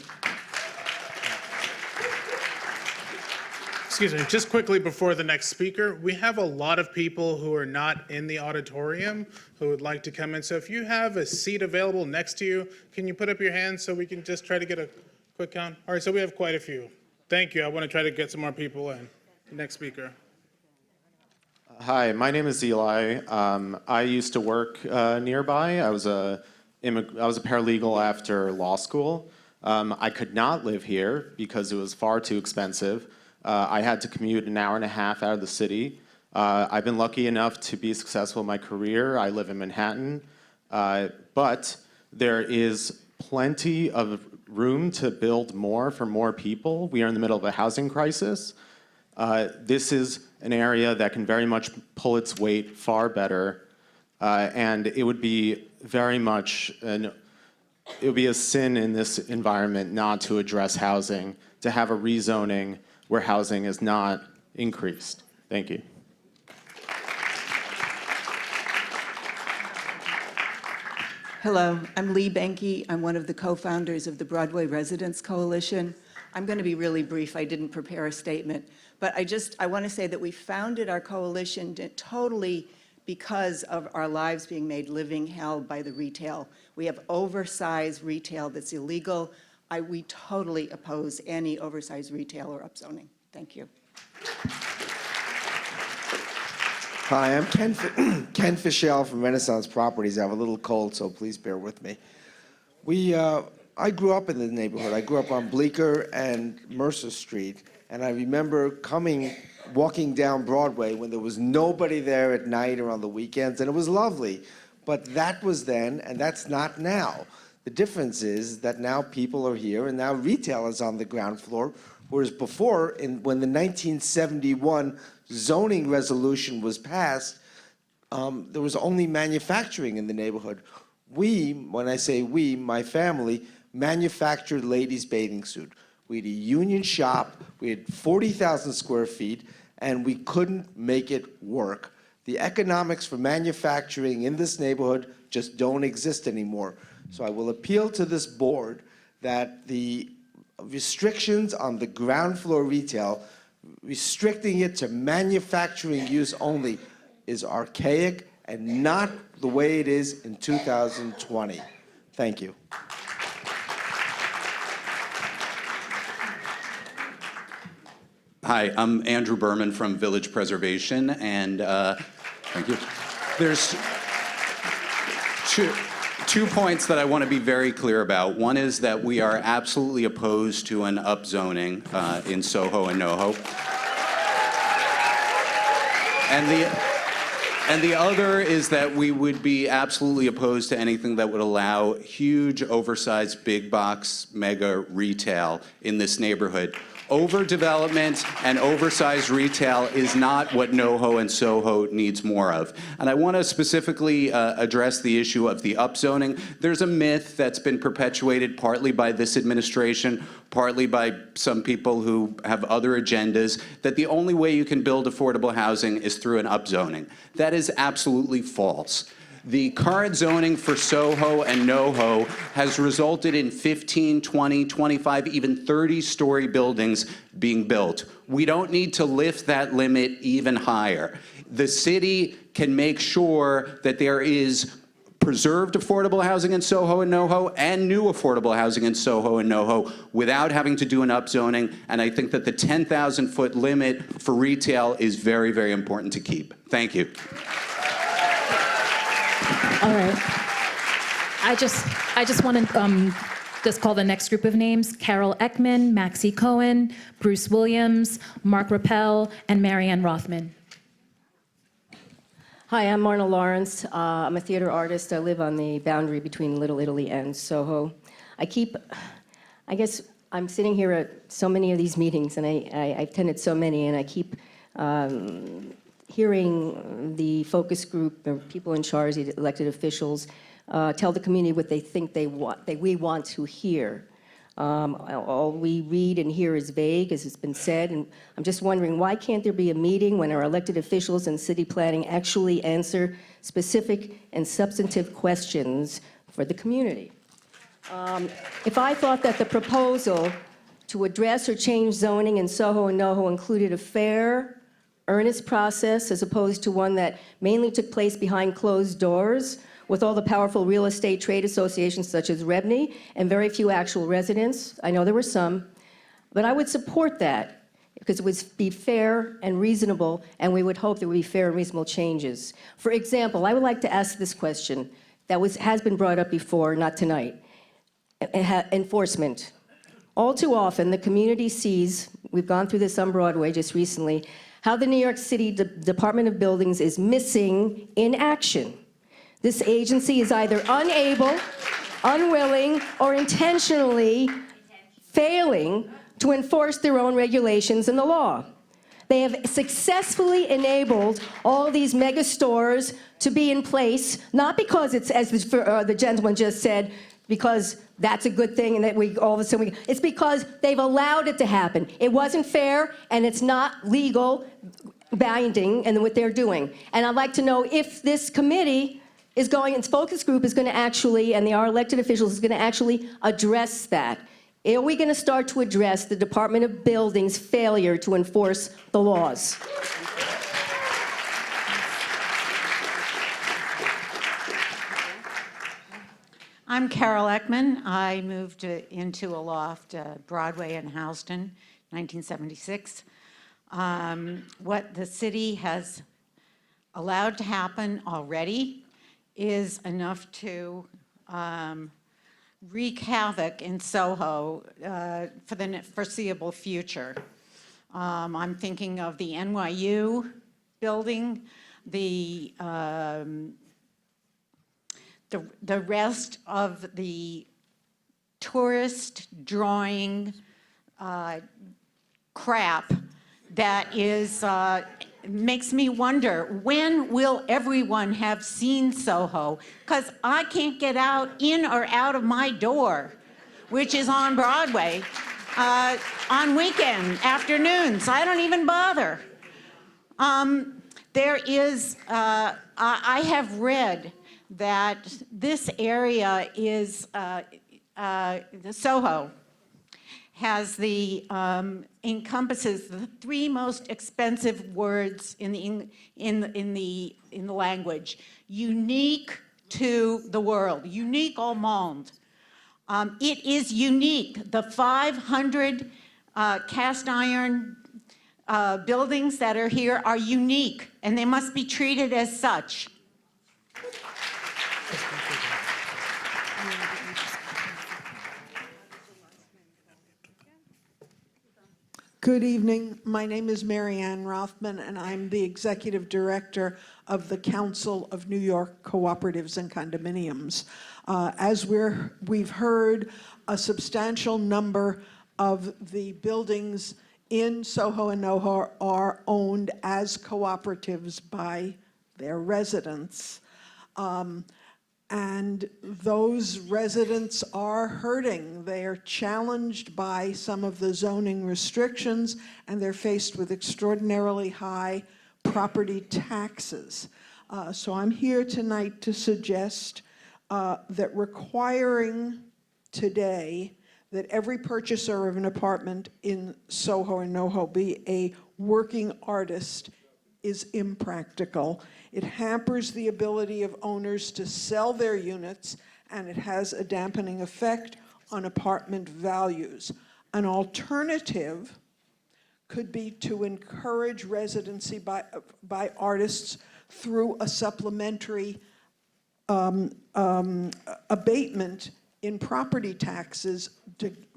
Excuse me, just quickly before the next speaker, we have a lot of people who are not in the auditorium who would like to come in. So if you have a seat available next to you, can you put up your hand so we can just try to get a quick count? All right, so we have quite a few. Thank you. I want to try to get some more people in. Next speaker. Hi, my name is Eli. I used to work nearby. I was a paralegal after law school. I could not live here because it was far too expensive. I had to commute an hour and a half out of the city. I've been lucky enough to be successful in my career. I live in Manhattan, but there is plenty of room to build more for more people. We are in the middle of a housing crisis. This is an area that can very much pull its weight far better, and it would be very much it would be a sin in this environment not to address housing, to have a rezoning where housing is not increased. Thank you. Hello, I'm Lee Benke. I'm one of the co-founders of the Broadway Residents Coalition. I'm going to be really brief. I didn't prepare a statement, but I want to say that we founded our coalition totally because of our lives being made living hell by the retail. We have oversized retail that's illegal. We totally oppose any oversized retail or upzoning. Thank you. Hi, I'm Ken Fischel from Renaissance Properties. I have a little cold, so please bear with me. I grew up in the neighborhood. I grew up on Bleecker and Mercer Street, and I remember walking down Broadway when there was nobody there at night or on the weekends, and it was lovely. But that was then, and that's not now. The difference is that now people are here, and now retail is on the ground floor, whereas before, when the 1971 zoning resolution was passed, there was only manufacturing in the neighborhood. When I say we, my family, manufactured ladies' bathing suit. We had a union shop, we had 40,000 square feet, and we couldn't make it work. The economics for manufacturing in this neighborhood just don't exist anymore. So I will appeal to this board that the restrictions on the ground floor retail, restricting it to manufacturing use only, is archaic and not the way it is in 2020. Thank you. Hi, I'm Andrew Berman from Village Preservation, and thank you. There's two points that I want to be very clear about. One is that we are absolutely opposed to an upzoning in Soho and NoHo. And the other is that we would be absolutely opposed to anything that would allow huge, oversized, big box, mega retail in this neighborhood. Overdevelopment and oversized retail is not what NoHo and SoHo needs more of. And I want to specifically address the issue of the upzoning. There's a myth that's been perpetuated partly by this administration, partly by some people who have other agendas, that the only way you can build affordable housing is through an upzoning. That is absolutely false. The current zoning for Soho and NoHo has resulted in 15, 20, 25, even 30-story buildings being built. We don't need to lift that limit even higher. The city can make sure that there is preserved affordable housing in Soho and NoHo and new affordable housing in Soho and NoHo without having to do an upzoning. And I think that the 10,000-foot limit for retail is very, very important to keep. Thank you. All right. I just want to just call the next group of names: Carol Ekman, Maxie Cohen, Bruce Williams, Mark Rappel, and Marianne Rothman. Hi, I'm Marna Lawrence. I'm a theater artist. I live on the boundary between Little Italy and Soho. I guess I'm sitting here at so many of these meetings, and I attended so many, and I keep hearing the focus group, the people in charge, the elected officials, tell the community what they think we want to hear. All we read and hear is vague, as it's been said, and I'm just wondering, why can't there be a meeting when our elected officials and city planning actually answer specific and substantive questions for the community? If I thought that the proposal to address or change zoning in Soho and NoHo included a fair, earnest process as opposed to one that mainly took place behind closed doors, with all the powerful real estate trade associations such as REBNY and very few actual residents. I know there were some, but I would support that because it would be fair and reasonable, and we would hope there would be fair and reasonable changes. For example, I would like to ask this question that has been brought up before, not tonight. Enforcement. All too often, the community sees, we've gone through this on Broadway just recently, how the New York City Department of Buildings is missing in action. This agency is either unable, unwilling, or intentionally failing to enforce their own regulations and the law. They have successfully enabled all these mega stores to be in place, not because it's, as the gentleman just said, because that's a good thing and that we all of a sudden, it's because they've allowed it to happen. It wasn't fair and it's not legal binding in what they're doing. And I'd like to know if this committee is going, its focus group is going to actually, and our elected officials is going to actually address that. Are we going to start to address the Department of Buildings' failure to enforce the laws? I'm Carol Ekman. I moved into a loft, Broadway in Houston, 1976. What the city has allowed to happen already is enough to wreak havoc in Soho for the foreseeable future. I'm thinking of the NYU building, the rest of the tourist drawing crap that is makes me wonder, when will everyone have seen Soho? Because I can't get in or out of my door, which is on Broadway, on weekend afternoons. I don't even bother. There is, I have read that this area is, Soho has encompasses the three most expensive words in the language: unique to the world, unique au monde. It is unique. The 500 cast iron buildings that are here are unique, and they must be treated as such. Good evening. My name is Mary Ann Rothman, and I'm the Executive Director of the Council of New York Cooperatives and Condominiums. As we've heard, a substantial number of the buildings in Soho and NoHo are owned as cooperatives by their residents. And those residents are hurting. They are challenged by some of the zoning restrictions, and they're faced with extraordinarily high property taxes. So I'm here tonight to suggest that requiring today that every purchaser of an apartment in Soho and NoHo be a working artist is impractical. It hampers the ability of owners to sell their units, and it has a dampening effect on apartment values. An alternative could be to encourage residency by artists through a supplementary abatement in property taxes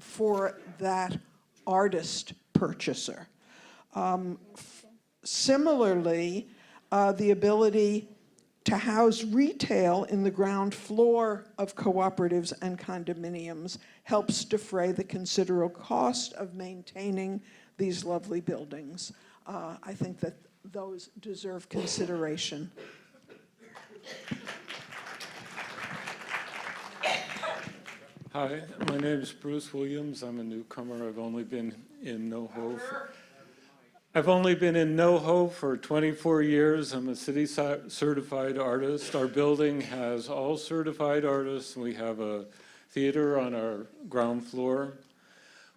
for that artist purchaser. Similarly, the ability to house retail in the ground floor of cooperatives and condominiums helps defray the considerable cost of maintaining these lovely buildings. I think that those deserve consideration. Hi, my name is Bruce Williams. I'm a newcomer. I've only been in NoHo for 24 years. I'm a city certified artist. Our building has all certified artists. We have a theater on our ground floor.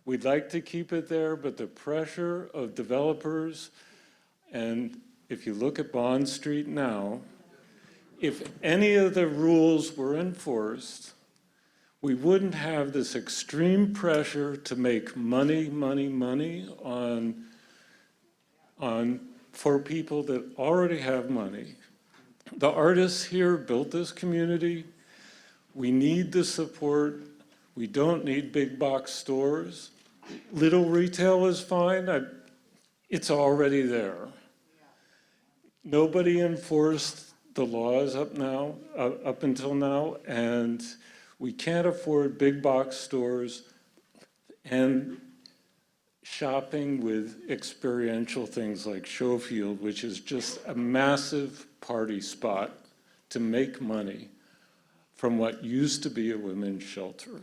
We'd like to keep it there, but the pressure of developers, and if you look at Bond Street now, if any of the rules were enforced, we wouldn't have this extreme pressure to make money for people that already have money. The artists here built this community. We need the support. We don't need big box stores. Little retail is fine. It's already there. Nobody enforced the laws up until now, and we can't afford big box stores and shopping with experiential things like Showfield, which is just a massive party spot to make money from what used to be a women's shelter.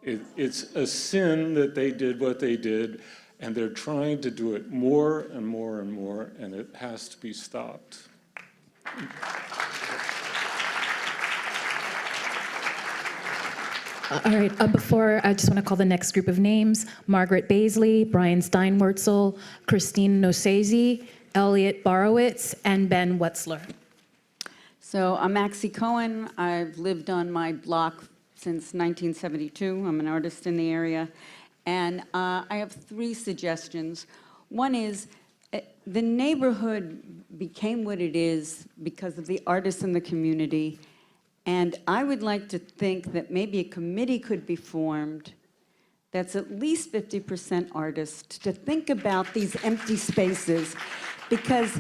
It's a sin that they did what they did, and they're trying to do it more and more and more, and it has to be stopped. All right, before, I just want to call the next group of names: Margaret Baisley, Brian Steinwurzel, Christine Nosese, Elliot Borowitz, and Ben Wetzler. So I'm Maxie Cohen. I've lived on my block since 1972. I'm an artist in the area. And I have 3 suggestions. One is, the neighborhood became what it is because of the artists in the community. And I would like to think that maybe a committee could be formed that's at least 50% artists to think about these empty spaces, because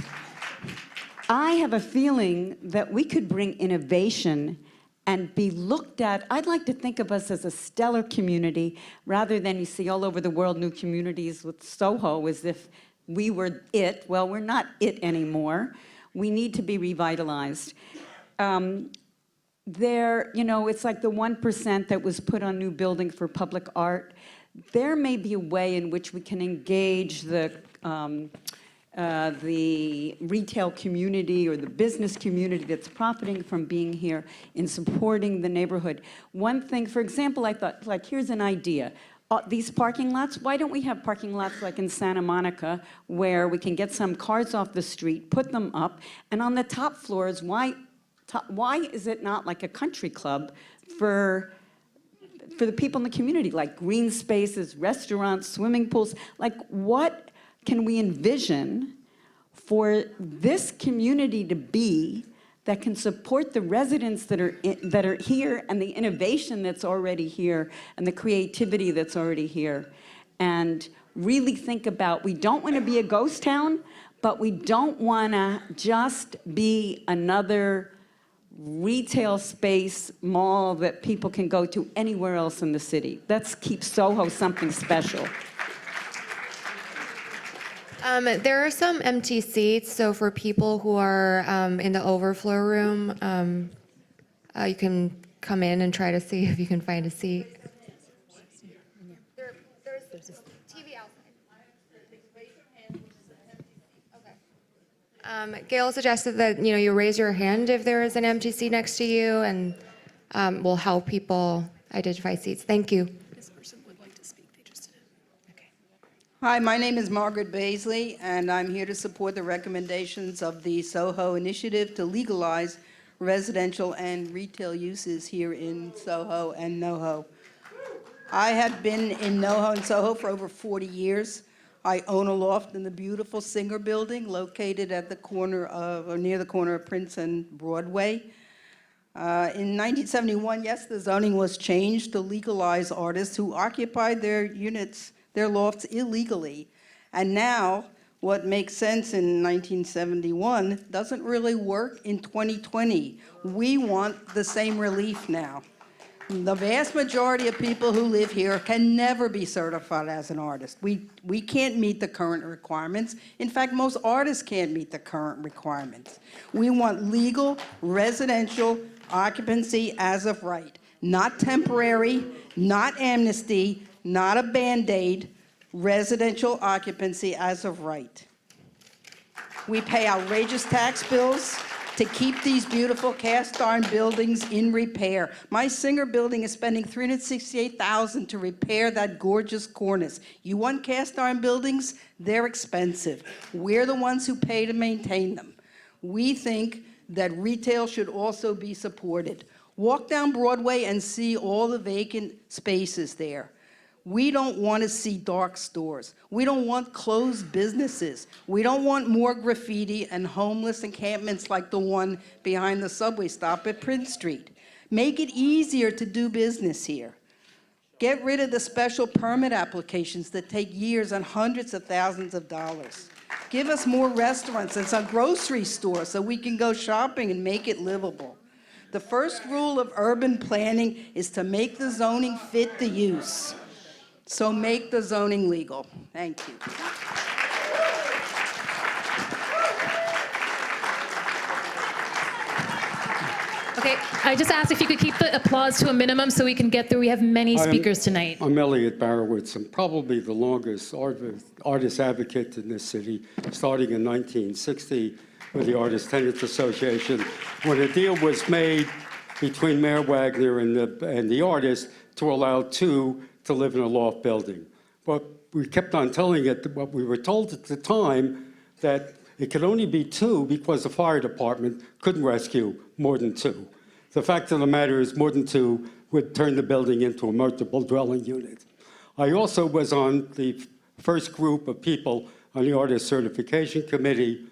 I have a feeling that we could bring innovation and be looked at. I'd like to think of us as a stellar community rather than you see all over the world new communities with Soho as if we were it. Well, we're not it anymore. We need to be revitalized. It's like the 1% that was put on new building for public art. There may be a way in which we can engage the retail community or the business community that's profiting from being here in supporting the neighborhood. One thing, for example, I thought, like, here's an idea. These parking lots, why don't we have parking lots like in Santa Monica where we can get some cars off the street, put them up, and on the top floors, why is it not like a country club for the people in the community, like green spaces, restaurants, swimming pools? Like, what can we envision for this community to be that can support the residents that are here and the innovation that's already here and the creativity that's already here? And really think about, we don't want to be a ghost town, but we don't want to just be another retail space mall that people can go to anywhere else in the city. Let's keep Soho something special. There are some empty seats, so for people who are in the overflow room, you can come in and try to see if you can find a seat. There's a TV outside. Gail suggested that you raise your hand if there is an empty seat next to you, and we'll help people identify seats. Thank you. This person would like to speak. They just didn't. Okay. Hi, my name is Margaret Baisley, and I'm here to support the recommendations of the SoHo initiative to legalize residential and retail uses here in SoHo and NoHo. I have been in NoHo and SoHo for over 40 years. I own a loft in the beautiful Singer Building located at the corner of, or near the corner of Prince and Broadway. In 1971, yes, the zoning was changed to legalize artists who occupied their units, their lofts illegally. And now what makes sense in 1971 doesn't really work in 2020. We want the same relief now. The vast majority of people who live here can never be certified as an artist. We can't meet the current requirements. In fact, most artists can't meet the current requirements. We want legal residential occupancy as of right, not temporary, not amnesty, not a Band-Aid, residential occupancy as of right. We pay outrageous tax bills to keep these beautiful cast iron buildings in repair. My Singer building is spending $368,000 to repair that gorgeous cornice. You want cast iron buildings? They're expensive. We're the ones who pay to maintain them. We think that retail should also be supported. Walk down Broadway and see all the vacant spaces there. We don't want to see dark stores. We don't want closed businesses. We don't want more graffiti and homeless encampments like the one behind the subway stop at Prince Street. Make it easier to do business here. Get rid of the special permit applications that take years and hundreds of thousands of dollars. Give us more restaurants and some grocery stores so we can go shopping and make it livable. The first rule of urban planning is to make the zoning fit the use. So make the zoning legal. Thank you. Okay, I just asked if you could keep the applause to a minimum so we can get through. We have many speakers tonight. I'm Elliot Barowitz. I'm probably the longest artist advocate in this city, starting in 1960 with the Artists Tenants Association, when a deal was made between Mayor Wagner and the artist to allow two to live in a loft building. But we kept on telling it, what we were told at the time, that it could only be two because the fire department couldn't rescue more than two. The fact of the matter is more than two would turn the building into a multiple dwelling unit. I also was on the first group of people on the Artist Certification Committee.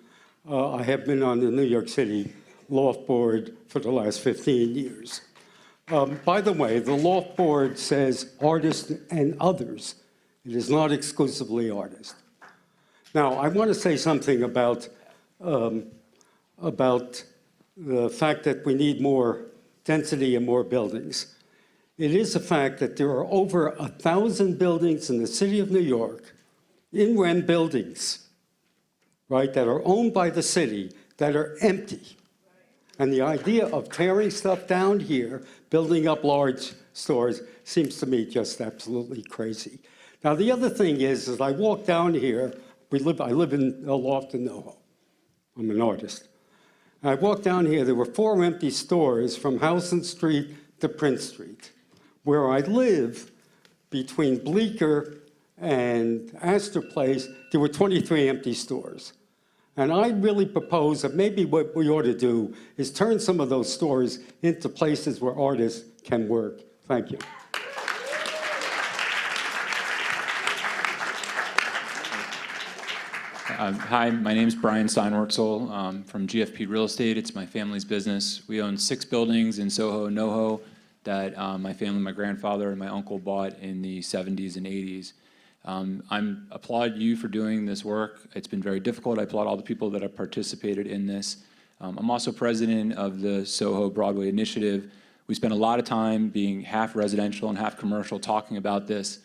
I have been on the New York City Loft Board for the last 15 years. By the way, the Loft Board says artists and others. It is not exclusively artists. Now, I want to say something about the fact that we need more density and more buildings. It is a fact that there are over 1,000 buildings in the city of New York, in-rent buildings, right, that are owned by the city that are empty. And the idea of tearing stuff down here, building up large stores, seems to me just absolutely crazy. Now, the other thing is, as I walk down here, I live in a loft in NoHo. I'm an artist. And I walked down here, there were 4 empty stores from Houston Street to Prince Street. Where I live, between Bleecker and Astor Place, there were 23 empty stores. And I really propose that maybe what we ought to do is turn some of those stores into places where artists can work. Thank you. Hi, my name is Brian Steinwurzel from GFP Real Estate. It's my family's business. We own 6 buildings in Soho and NoHo that my family, my grandfather, and my uncle bought in the 70s and 80s. I applaud you for doing this work. It's been very difficult. I applaud all the people that have participated in this. I'm also president of the Soho Broadway Initiative. We spent a lot of time being half residential and half commercial talking about this.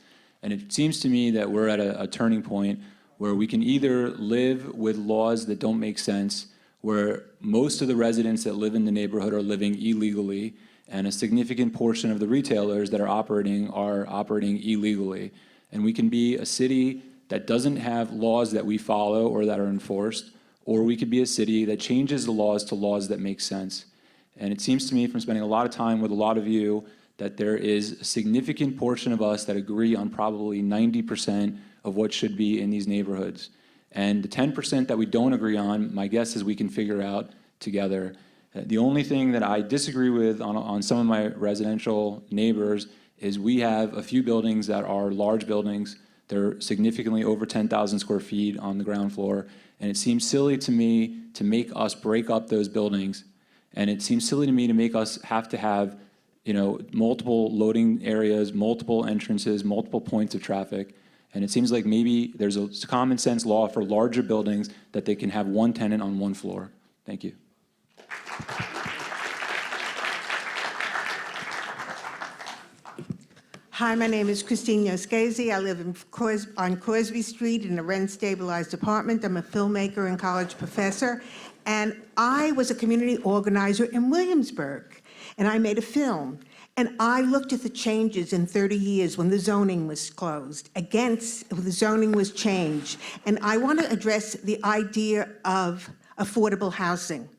And it seems to me that we're at a turning point where we can either live with laws that don't make sense, where most of the residents that live in the neighborhood are living illegally, and a significant portion of the retailers that are operating illegally. And we can be a city that doesn't have laws that we follow or that are enforced, or we could be a city that changes the laws to laws that make sense. And it seems to me from spending a lot of time with a lot of you that there is a significant portion of us that agree on probably 90% of what should be in these neighborhoods. And the 10% that we don't agree on, my guess is we can figure out together. The only thing that I disagree with on some of my residential neighbors is we have a few buildings that are large buildings. They're significantly over 10,000 square feet on the ground floor. And it seems silly to me to make us break up those buildings. And it seems silly to me to make us have to have, multiple loading areas, multiple entrances, multiple points of traffic. And it seems like maybe there's a common sense law for larger buildings that they can have one tenant on one floor. Thank you. Hi, my name is Christine Yoskese. I live on Crosby Street in a rent-stabilized apartment. I'm a filmmaker and college professor, and I was a community organizer in Williamsburg, and I made a film. And I looked at the changes in 30 years when the zoning was closed, the zoning was changed. And I want to address the idea of affordable housing.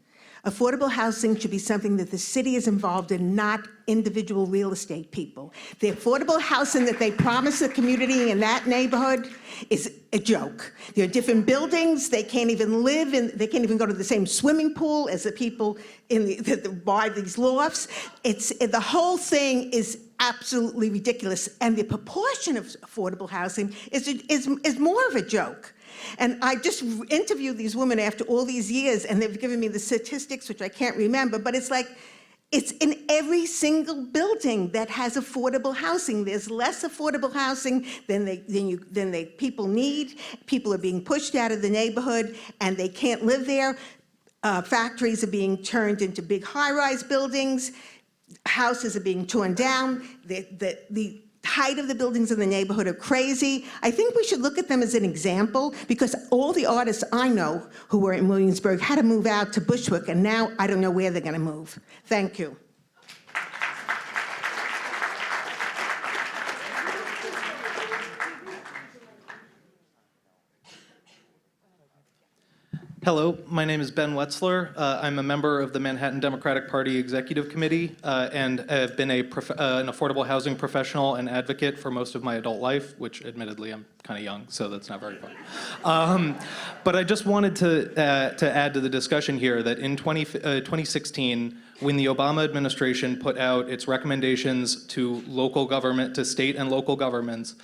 Affordable housing should be something that the city is involved in, not individual real estate people. The affordable housing that they promise the community in that neighborhood is a joke. There are different buildings, they can't even live in, they can't even go to the same swimming pool as the people in buy these lofts. The whole thing is absolutely ridiculous, and the proportion of affordable housing is more of a joke. And I just interviewed these women after all these years, and they've given me the statistics, which I can't remember, but it's like, it's in every single building that has affordable housing. There's less affordable housing than people need. People are being pushed out of the neighborhood, and they can't live there. Factories are being turned into big high-rise buildings. Houses are being torn down. The height of the buildings in the neighborhood are crazy. I think we should look at them as an example, because all the artists I know who were in Williamsburg had to move out to Bushwick, and now I don't know where they're going to move. Thank you. Hello, my name is Ben Wetzler. I'm a member of the Manhattan Democratic Party Executive Committee and have been an affordable housing professional and advocate for most of my adult life, which admittedly I'm kind of young, so that's not very fun. But I just wanted to add to the discussion here that in 2016, when the Obama administration put out its recommendations to local government, to state and local governments,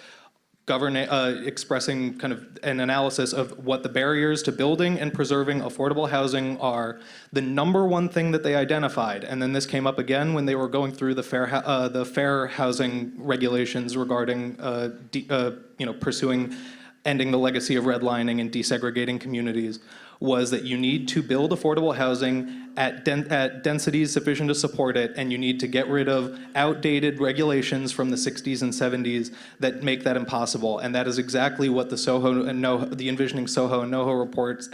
expressing kind of an analysis of what the barriers to building and preserving affordable housing are, the number one thing that they identified, and then this came up again when they were going through the fair housing regulations regarding pursuing ending the legacy of redlining and desegregating communities, was that you need to build affordable housing at densities sufficient to support it, and you need to get rid of outdated regulations from the 60s and 70s that make that impossible. And that is exactly what the SoHo and NoHo, the Envisioning SoHo and NoHo reports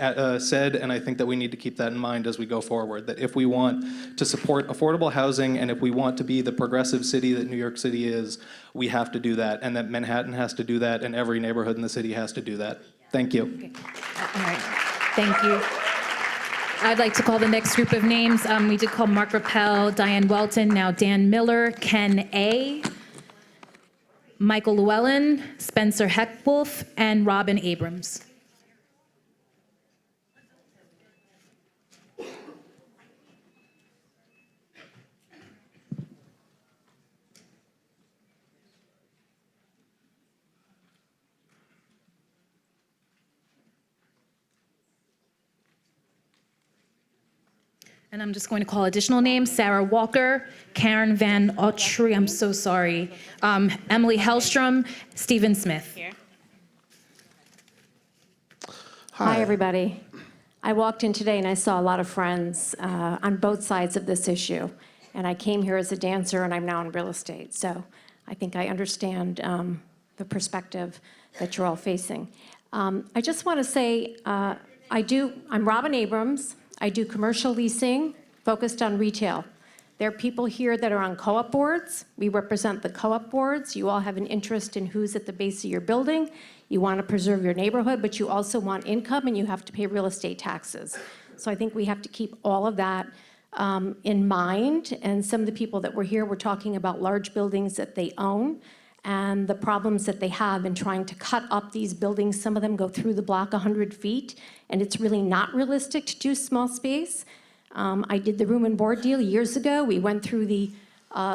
said, and I think that we need to keep that in mind as we go forward, that if we want to support affordable housing and if we want to be the progressive city that New York City is, we have to do that, and that Manhattan has to do that, and every neighborhood in the city has to do that. Thank you. Okay. All right. Thank you. I'd like to call the next group of names. We did call Mark Rappel, Diane Welton, now Dan Miller, Ken A., Michael Llewellyn, Spencer Heckwolf, and Robin Abrams. And I'm just going to call additional names: Sarah Walker, Karen Van Autry, I'm so sorry, Emily Hellstrom, Stephen Smith. Hi, everybody. I walked in today and I saw a lot of friends on both sides of this issue. And I came here as a dancer, and I'm now in real estate. So I think I understand the perspective that you're all facing. I just want to say, I'm Robin Abrams. I do commercial leasing focused on retail. There are people here that are on co-op boards. We represent the co-op boards. You all have an interest in who's at the base of your building. You want to preserve your neighborhood, but you also want income, and you have to pay real estate taxes. So I think we have to keep all of that in mind. And some of the people that were here were talking about large buildings that they own and the problems that they have in trying to cut up these buildings. Some of them go through the block 100 feet, and it's really not realistic to do small space. I did the room and board deal years ago. We went through the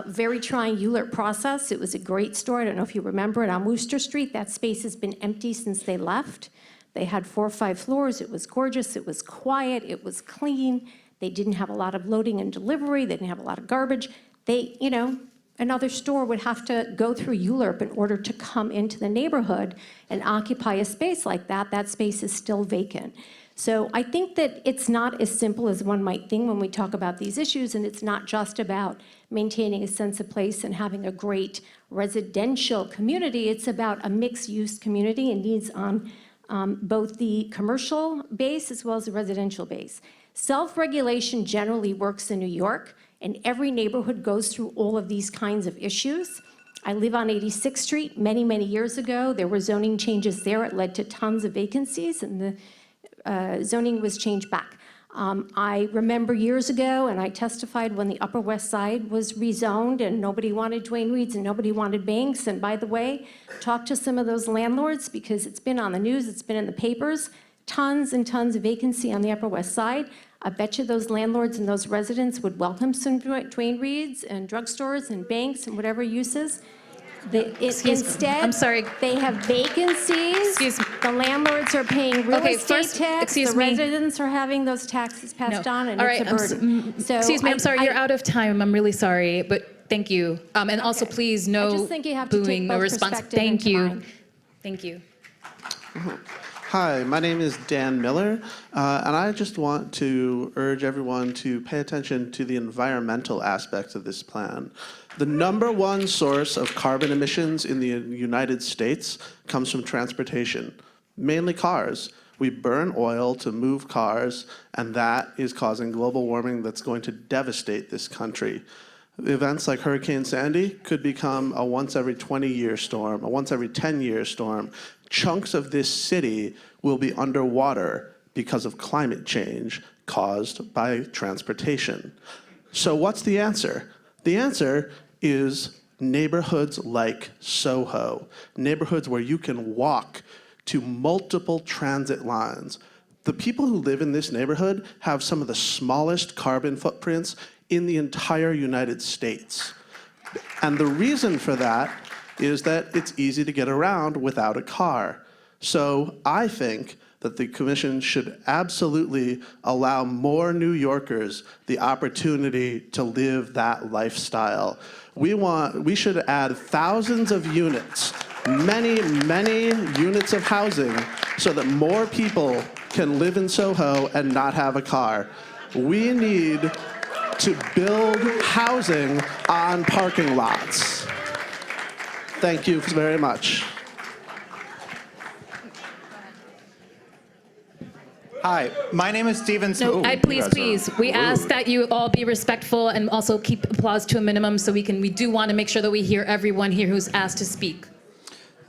very trying ULURP process. It was a great store. I don't know if you remember it, on Wooster Street. That space has been empty since they left. They had 4 or 5 floors. It was gorgeous. It was quiet. It was clean. They didn't have a lot of loading and delivery. They didn't have a lot of garbage. Another store would have to go through ULURP in order to come into the neighborhood and occupy a space like that. That space is still vacant. So I think that it's not as simple as one might think when we talk about these issues, and it's not just about maintaining a sense of place and having a great residential community. It's about a mixed-use community and needs on both the commercial base as well as the residential base. Self-regulation generally works in New York, and every neighborhood goes through all of these kinds of issues. I live on 86th Street. Many, many years ago, there were zoning changes there. It led to tons of vacancies, and the zoning was changed back. I remember years ago, and I testified when the Upper West Side was rezoned and nobody wanted Duane Reade's and nobody wanted banks. And by the way, talk to some of those landlords because it's been on the news, it's been in the papers, tons and tons of vacancy on the Upper West Side. I bet you those landlords and those residents would welcome some Duane Reade's and drugstores and banks and whatever uses. Instead, I'm sorry. they have vacancies. Excuse me. The landlords are paying real Okay, estate first, tax. excuse The me. residents are having those taxes passed on, and All it's right, a burden. So excuse me, I'm sorry, you're I- out of time. I'm really sorry, but thank you. And also, please, no I just think you have to take booing, no both response. perspective Thank into you. mind. Thank you. Hi, my name is Dan Miller, and I just want to urge everyone to pay attention to the environmental aspects of this plan. The #1 source of carbon emissions in the United States comes from transportation, mainly cars. We burn oil to move cars, and that is causing global warming that's going to devastate this country. Events like Hurricane Sandy could become a once every 20-year storm, a once every 10-year storm. Chunks of this city will be underwater because of climate change caused by transportation. So what's the answer? The answer is neighborhoods like SoHo, neighborhoods where you can walk to multiple transit lines. The people who live in this neighborhood have some of the smallest carbon footprints in the entire United States. And the reason for that is that it's easy to get around without a car. So I think that the commission should absolutely allow more New Yorkers the opportunity to live that lifestyle. We should add thousands of units, many, many units of housing so that more people can live in SoHo and not have a car. We need to build housing on parking lots. Thank you very much. Hi, my name is Steven Smith. No, please, we ask that you all be respectful and also keep applause to a minimum so we do want to make sure that we hear everyone here who's asked to speak.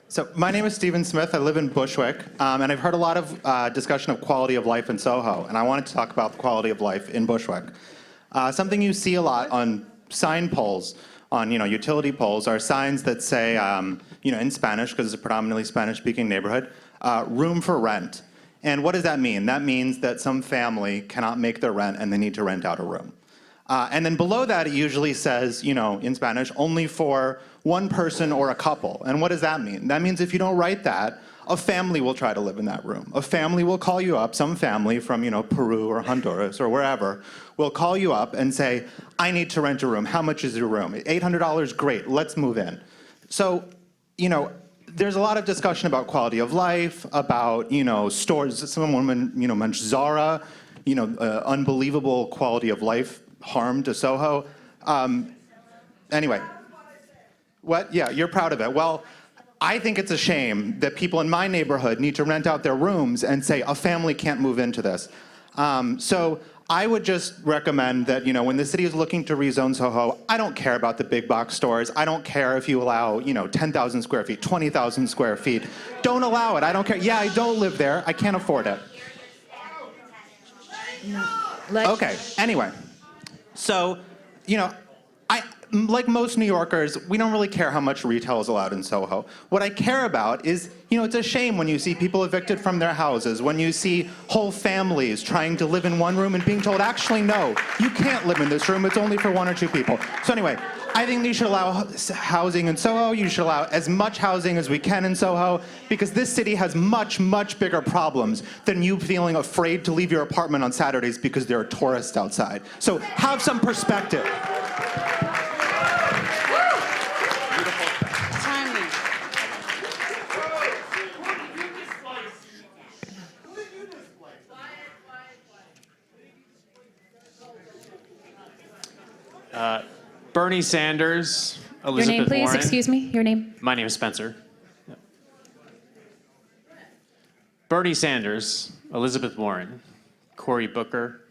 So my name is Steven Smith. I live in Bushwick, and I've heard a lot of discussion of quality of life in SoHo, and I wanted to talk about the quality of life in Bushwick. Something you see a lot on sign poles, on utility poles, are signs that say, in Spanish, because it's a predominantly Spanish-speaking neighborhood, room for rent. And what does that mean? That means that some family cannot make their rent and they need to rent out a room. And then below that, it usually says, in Spanish, only for one person or a couple. And what does that mean? That means if you don't write that, a family will try to live in that room. A family will call you up, some family from, Peru or Honduras or wherever, will call you up and say, I need to rent a room. How much is your room? $800, great, let's move in. So, there's a lot of discussion about quality of life, about, stores. Someone, mentioned Zara, unbelievable quality of life harm to SoHo. Anyway. What? Yeah, you're proud of it. Well, I think it's a shame that people in my neighborhood need to rent out their rooms and say a family can't move into this. So I would just recommend that, when the city is looking to rezone SoHo, I don't care about the big box stores. I don't care if you allow, 10,000 square feet, 20,000 square feet. Don't allow it. I don't care. Yeah, I don't live there. I can't afford it. Okay, anyway. So, like most New Yorkers, we don't really care how much retail is allowed in SoHo. What I care about is, it's a shame when you see people evicted from their houses, when you see whole families trying to live in one room and being told, actually, no, you can't live in this room, it's only for one or two people. So anyway, I think you should allow housing in SoHo, you should allow as much housing as we can in SoHo, because this city has much, much bigger problems than you feeling afraid to leave your apartment on Saturdays because there are tourists outside. So have some perspective. Bernie Sanders, Elizabeth Your name, please. Warren. Excuse me. Your name. My name is Spencer. Bernie Sanders, Elizabeth Warren, Cory Booker,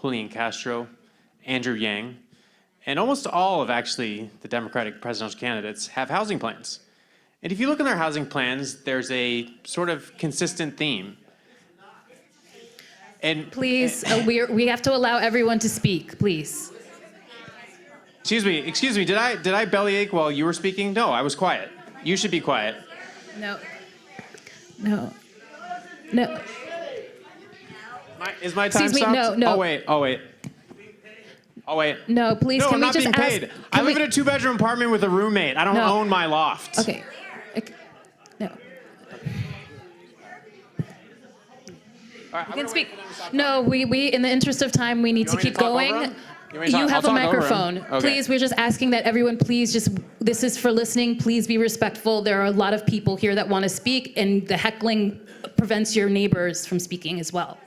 Julian Castro, Andrew Yang, and almost all of actually the Democratic presidential candidates have housing plans. And if you look in their housing plans, there's a sort of consistent theme. And Please, we have to allow everyone to speak, please. excuse me, did I bellyache while you were speaking? No, I was quiet. You should be quiet. No. No. No. Is my time Excuse me, stopped? no. Oh, wait. No, please, No, can I'm we not just being ask? paid. I live in a 2-bedroom apartment with a roommate. I don't No. own my loft. Okay. No. You can speak. No, we, in the interest of time, we need to want me keep to talk over going. him? You want me to talk- You have a I'll talk over him. microphone. Okay. Please, we're just asking that everyone please just, this is for listening. Please be respectful. There are a lot of people here that want to speak, and the heckling prevents your neighbors from speaking as well.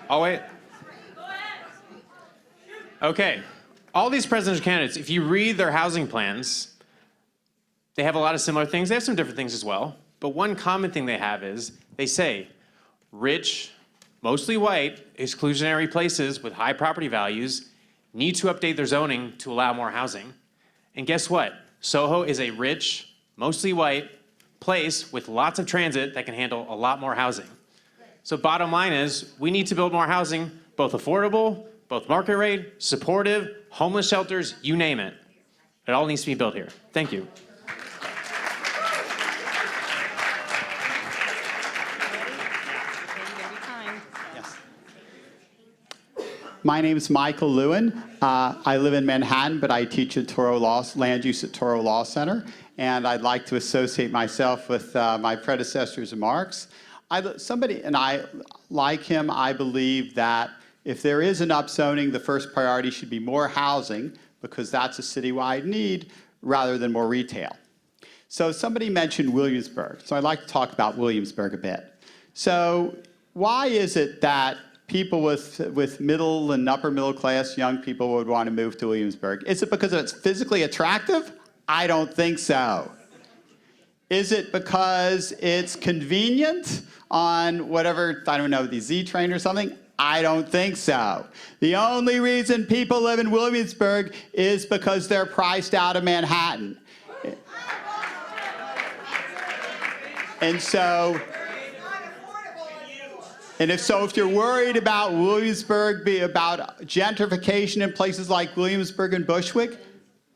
I'll wait. Okay. All these presidential candidates, if you read their housing plans, they have a lot of similar things. They have some different things as well. But one common thing they have is they say rich, mostly white, exclusionary places with high property values need to update their zoning to allow more housing. And guess what? Soho is a rich, mostly white place with lots of transit that can handle a lot more housing. So bottom line is, we need to build more housing, both affordable, both market rate, supportive, homeless shelters, you name it. It all needs to be built here. Thank you. My name is Michael Lewin. I live in Manhattan, but I teach at land use at Toro Law Center, and I'd like to associate myself with my predecessor's remarks. I like him, I believe that if there is an upzoning, the first priority should be more housing, because that's a citywide need, rather than more retail. So somebody mentioned Williamsburg, so I'd like to talk about Williamsburg a bit. So why is it that people with middle and upper middle class young people would want to move to Williamsburg? Is it because it's physically attractive? I don't think so. Is it because it's convenient on whatever, I don't know, the Z train or something? I don't think so. The only reason people live in Williamsburg is because they're priced out of Manhattan. And so, if you're worried about Williamsburg, about gentrification in places like Williamsburg and Bushwick,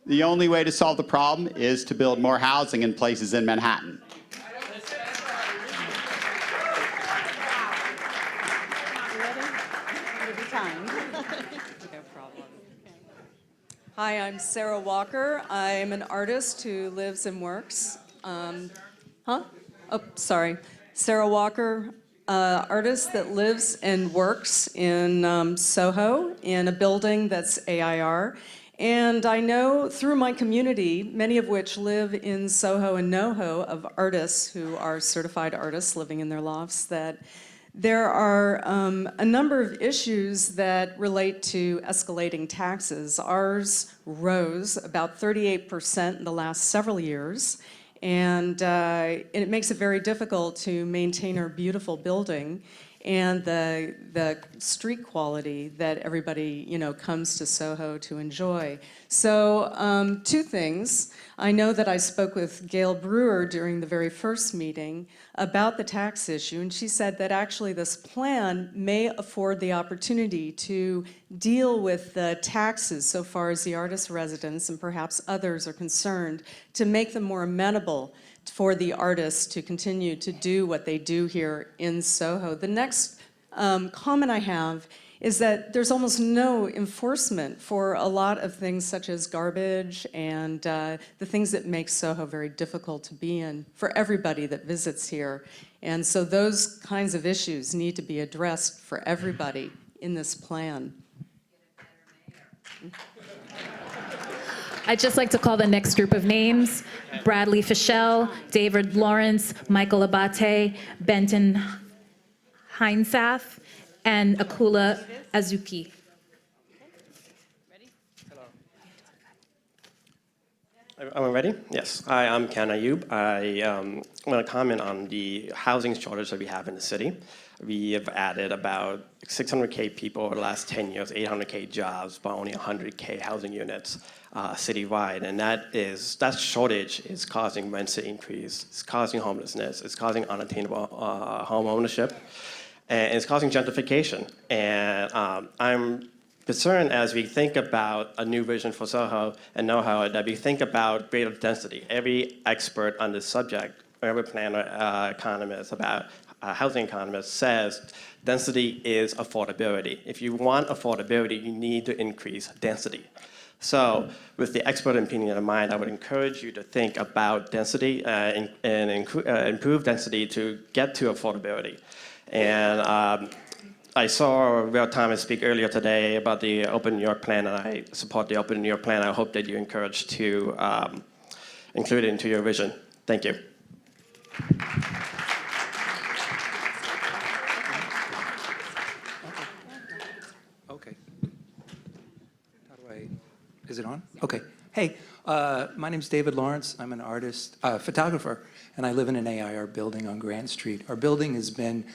the only way to solve the problem is to build more housing in places in Manhattan. Hi, I'm Sarah Walker. I'm an artist who lives and works. Sarah Walker, artist that lives and works in Soho in a building that's AIR. And I know through my community, many of which live in Soho and NoHo, of artists who are certified artists living in their lofts, that there are a number of issues that relate to escalating taxes. Ours rose about 38% in the last several years, and it makes it very difficult to maintain our beautiful building and the street quality that everybody, comes to Soho to enjoy. So, two things. I know that I spoke with Gail Brewer during the very first meeting about the tax issue, and she said that actually this plan may afford the opportunity to deal with the taxes so far as the artist residents and perhaps others are concerned, to make them more amenable for the artists to continue to do what they do here in Soho. The next comment I have is that there's almost no enforcement for a lot of things such as garbage and the things that make Soho very difficult to be in for everybody that visits here. And so those kinds of issues need to be addressed for everybody in this plan. I'd just like to call the next group of names: Bradley Fischel, David Lawrence, Michael Abate, Benton Heinsath, and Akula Azuki. Am I ready? Yes. Hi, I'm Ken Ayub. I want to comment on the housing shortage that we have in the city. We have added about 600K people over the last 10 years, 800K jobs, but only 100K housing units citywide. And that shortage is causing rents to increase. It's causing homelessness. It's causing unattainable home ownership. And it's causing gentrification. And I'm concerned as we think about a new vision for SoHo and NoHo that we think about greater density. Every expert on this subject, every planner, economist, about housing economist says density is affordability. If you want affordability, you need to increase density. So with the expert opinion in mind, I would encourage you to think about density and improve density to get to affordability. And I saw Real Thomas speak earlier today about the Open New York plan, and I support the Open New York plan. I hope that you encourage to include it into your vision. Thank you. Okay. Is it on? Okay. Hey, my name's David Lawrence. I'm an artist, photographer, and I live in an AIR building on Grand Street. Our building has been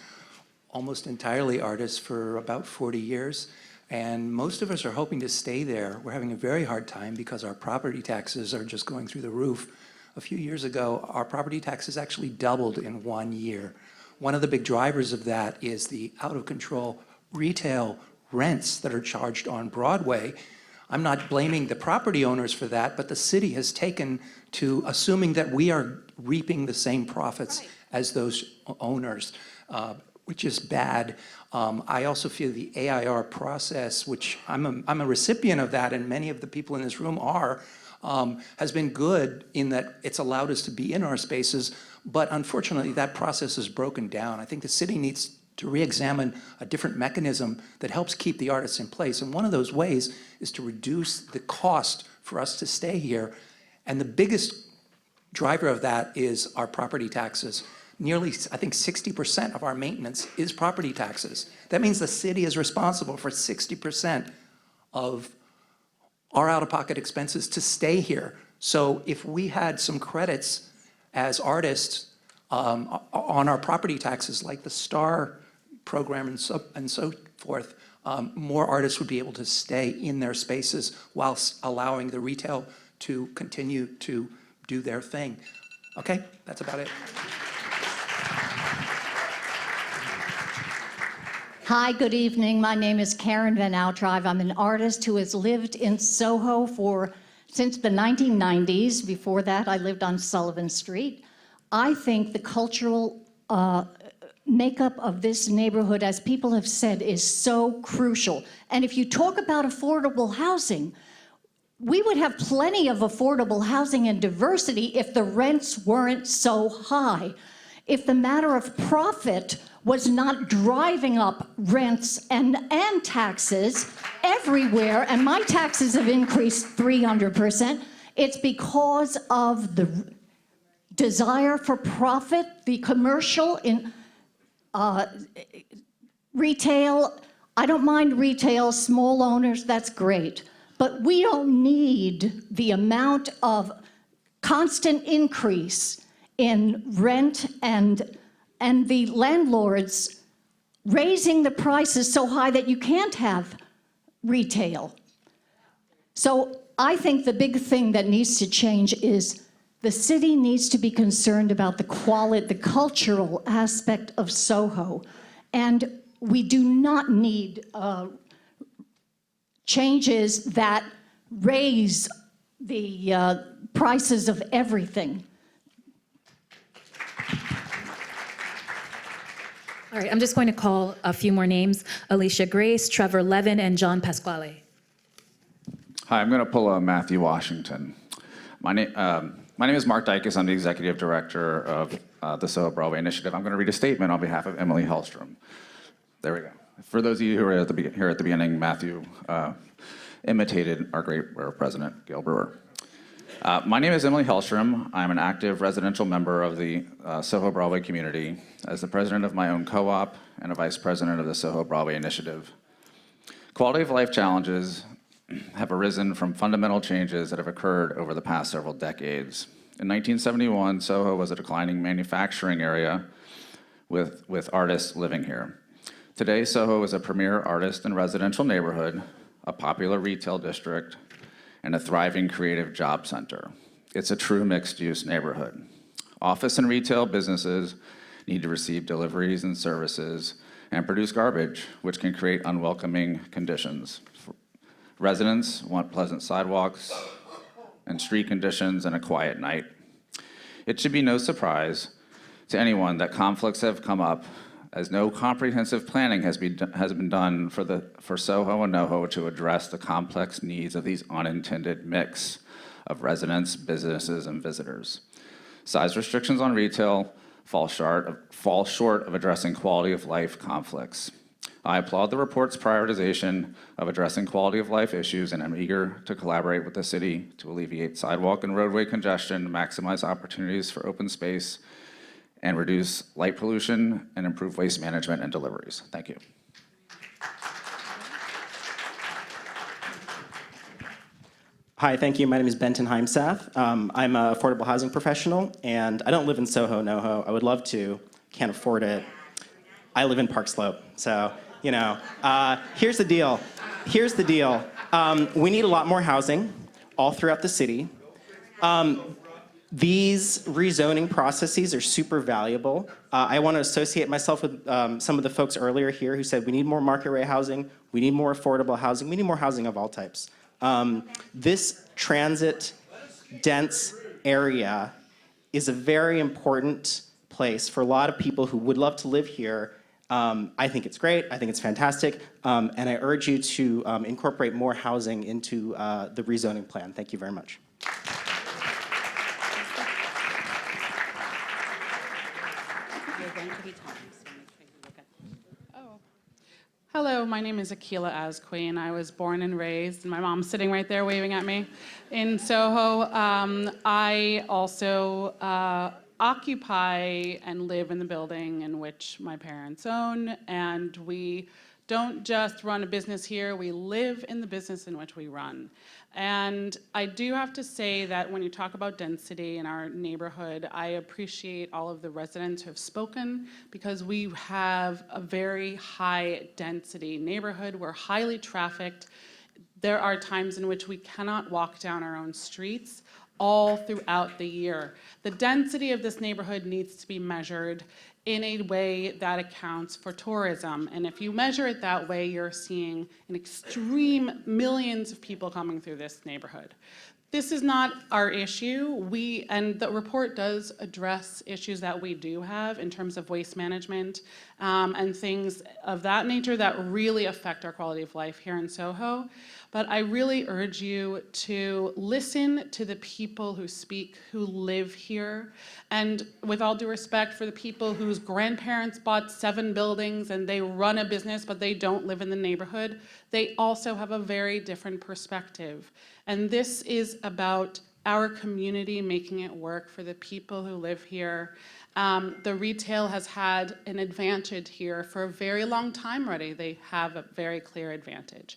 almost entirely artists for about 40 years, and most of us are hoping to stay there. We're having a very hard time because our property taxes are just going through the roof. A few years ago, our property taxes actually doubled in 1 year. One of the big drivers of that is the out-of-control retail rents that are charged on Broadway. I'm not blaming the property owners for that, but the city has taken to assuming that we are reaping the same profits as those owners. Which is bad. I also feel the AIR process, which I'm a recipient of that, and many of the people in this room are, has been good in that it's allowed us to be in our spaces, but unfortunately that process is broken down. I think the city needs to re-examine a different mechanism that helps keep the artists in place, and one of those ways is to reduce the cost for us to stay here, and the biggest driver of that is our property taxes. Nearly, I think 60% of our maintenance is property taxes. That means the city is responsible for 60% of our out-of-pocket expenses to stay here. So if we had some credits as artists on our property taxes, like the STAR program and so forth, more artists would be able to stay in their spaces whilst allowing the retail to continue to do their thing. Okay, that's about it. Hi, good evening. My name is Karen Van Outrive. I'm an artist who has lived in Soho since the 1990s. Before that, I lived on Sullivan Street. I think the cultural makeup of this neighborhood, as people have said, is so crucial. And if you talk about affordable housing, we would have plenty of affordable housing and diversity if the rents weren't so high. If the matter of profit was not driving up rents and taxes everywhere, and my taxes have increased 300%, it's because of the desire for profit, the commercial in retail. I don't mind retail, small owners, that's great. But we don't need the amount of constant increase in rent and the landlords raising the prices so high that you can't have retail. So I think the big thing that needs to change is the city needs to be concerned about the cultural aspect of Soho. And we do not need changes that raise the prices of everything. All right, I'm just going to call a few more names: Alicia Grace, Trevor Levin, and John Pasquale. Hi, I'm going to pull a Matthew Washington. My name is Mark Dykes. I'm the executive director of the Soho Broadway Initiative. I'm going to read a statement on behalf of Emily Hellstrom. There we go. For those of you who are here at the beginning, Matthew imitated our great president, Gail Brewer. My name is Emily Hellstrom. I'm an active residential member of the Soho Broadway community. As the president of my own co-op and a vice president of the SoHo Broadway Initiative. Quality of life challenges have arisen from fundamental changes that have occurred over the past several decades. In 1971, SoHo was a declining manufacturing area with artists living here. Today, SoHo is a premier artist and residential neighborhood, a popular retail district, and a thriving creative job center. It's a true mixed-use neighborhood. Office and retail businesses need to receive deliveries and services and produce garbage, which can create unwelcoming conditions. Residents want pleasant sidewalks and street conditions and a quiet night. It should be no surprise to anyone that conflicts have come up as no comprehensive planning has been done for SoHo and NoHo to address the complex needs of these unintended mix of residents, businesses, and visitors. Size restrictions on retail fall short of addressing quality of life conflicts. I applaud the report's prioritization of addressing quality of life issues, and I'm eager to collaborate with the city to alleviate sidewalk and roadway congestion, maximize opportunities for open space, and reduce light pollution and improve waste management and deliveries. Thank you. Hi, thank you. My name is Benton Heimsath. I'm an affordable housing professional, and I don't live in SoHo, NoHo. I would love to, can't afford it. I live in Park Slope, so, you know. Here's the deal. We need a lot more housing all throughout the city. These rezoning processes are super valuable. I want to associate myself with some of the folks earlier here who said we need more market rate housing, we need more affordable housing, we need more housing of all types. This transit dense area is a very important place for a lot of people who would love to live here. I think it's great, I think it's fantastic, and I urge you to incorporate more housing into the rezoning plan. Thank you very much. Hello, my name is Akila Azqueen. I was born and raised, and my mom's sitting right there waving at me, in SoHo. I also occupy and live in the building in which my parents own, and we don't just run a business here, we live in the business in which we run. And I do have to say that when you talk about density in our neighborhood, I appreciate all of the residents who have spoken, because we have a very high density neighborhood. We're highly trafficked. There are times in which we cannot walk down our own streets all throughout the year. The density of this neighborhood needs to be measured in a way that accounts for tourism. And if you measure it that way, you're seeing an extreme millions of people coming through this neighborhood. This is not our issue. And the report does address issues that we do have in terms of waste management and things of that nature that really affect our quality of life here in SoHo. But I really urge you to listen to the people who speak, who live here. And with all due respect for the people whose grandparents bought 7 buildings and they run a business, but they don't live in the neighborhood, they also have a very different perspective. And this is about our community making it work for the people who live here. The retail has had an advantage here for a very long time already. They have a very clear advantage.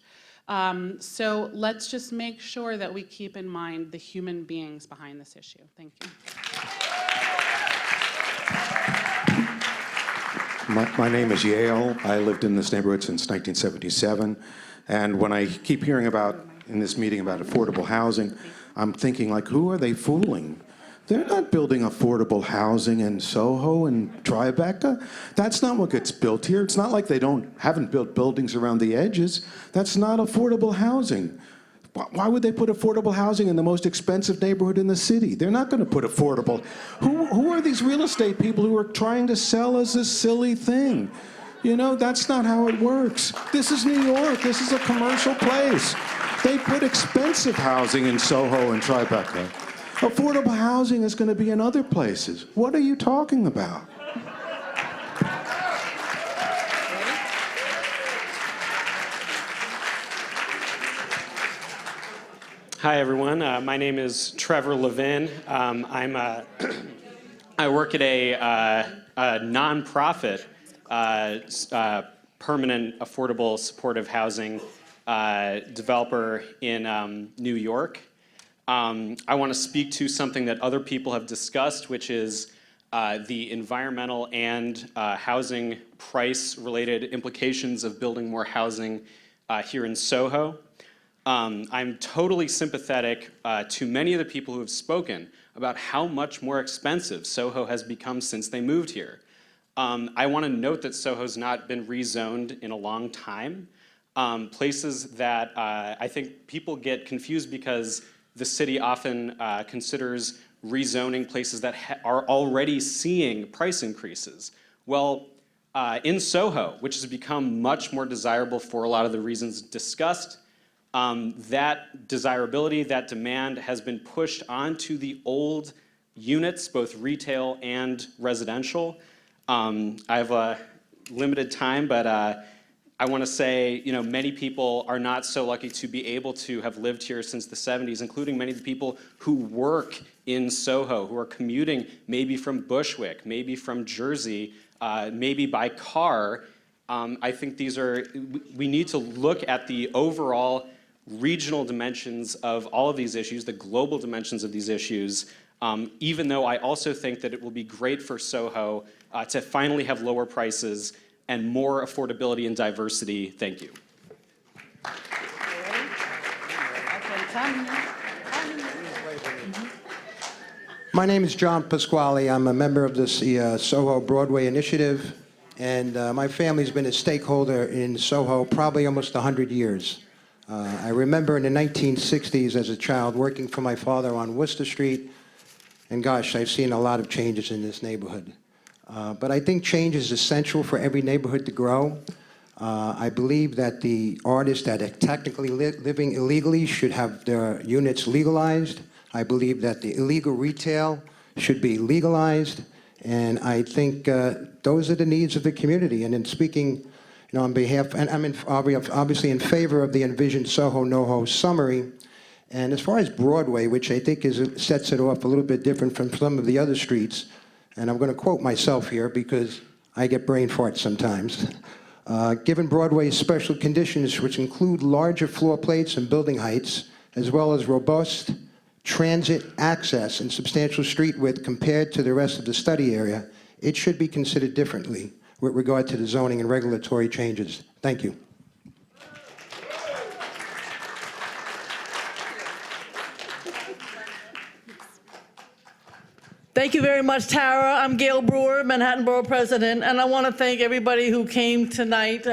So let's just make sure that we keep in mind the human beings behind this issue. Thank you. My name is Yale. I lived in this neighborhood since 1977. And when I keep hearing about, in this meeting, about affordable housing, I'm thinking, like, who are they fooling? They're not building affordable housing in SoHo and Tribeca. That's not what gets built here. It's not like they haven't built buildings around the edges. That's not affordable housing. Why would they put affordable housing in the most expensive neighborhood in the city? They're not going to put affordable. Who are these real estate people who are trying to sell us this silly thing? You know, that's not how it works. This is New York. This is a commercial place. They put expensive housing in SoHo and Tribeca. Affordable housing is going to be in other places. What are you talking about? Hi, everyone. My name is Trevor Levin. I work at a nonprofit permanent, affordable, supportive housing developer in New York. I want to speak to something that other people have discussed, which is the environmental and housing price-related implications of building more housing here in SoHo. I'm totally sympathetic to many of the people who have spoken about how much more expensive SoHo has become since they moved here. I want to note that SoHo's not been rezoned in a long time. Places that I think people get confused because the city often considers rezoning places that are already seeing price increases. Well, in SoHo, which has become much more desirable for a lot of the reasons discussed, that desirability, that demand has been pushed onto the old units, both retail and residential. I have a limited time, but I want to say, many people are not so lucky to be able to have lived here since the 70s, including many of the people who work in SoHo, who are commuting maybe from Bushwick, maybe from Jersey, maybe by car. I think we need to look at the overall regional dimensions of all of these issues, the global dimensions of these issues, even though I also think that it will be great for SoHo to finally have lower prices and more affordability and diversity. Thank you. My name is John Pasquale. I'm a member of the SoHo Broadway Initiative, and my family's been a stakeholder in SoHo probably almost 100 years. I remember in the 1960s as a child working for my father on Worcester Street, and gosh, I've seen a lot of changes in this neighborhood. But I think change is essential for every neighborhood to grow. I believe that the artists that are technically living illegally should have their units legalized. I believe that the illegal retail should be legalized. And I think those are the needs of the community. And in speaking on behalf, and I'm obviously in favor of the Envision SoHo, NoHo summary. And as far as Broadway, which I think sets it off a little bit different from some of the other streets, and I'm going to quote myself here because I get brain farts sometimes. Given Broadway's special conditions, which include larger floor plates and building heights, as well as robust transit access and substantial street width compared to the rest of the study area, it should be considered differently with regard to the zoning and regulatory changes. Thank you. Thank you very much, Tara. I'm Gail Brewer, Manhattan Borough President, and I want to thank everybody who came tonight.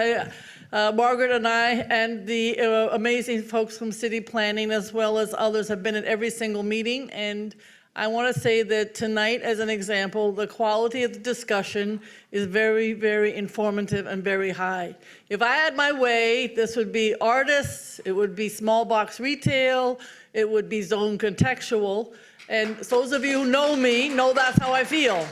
Margaret and I and the amazing folks from City Planning, as well as others, have been at every single meeting. And I want to say that tonight, as an example, the quality of the discussion is very, very informative and very high. If I had my way, this would be artists, it would be small box retail, it would be zone contextual. And those of you who know me know that's how I feel.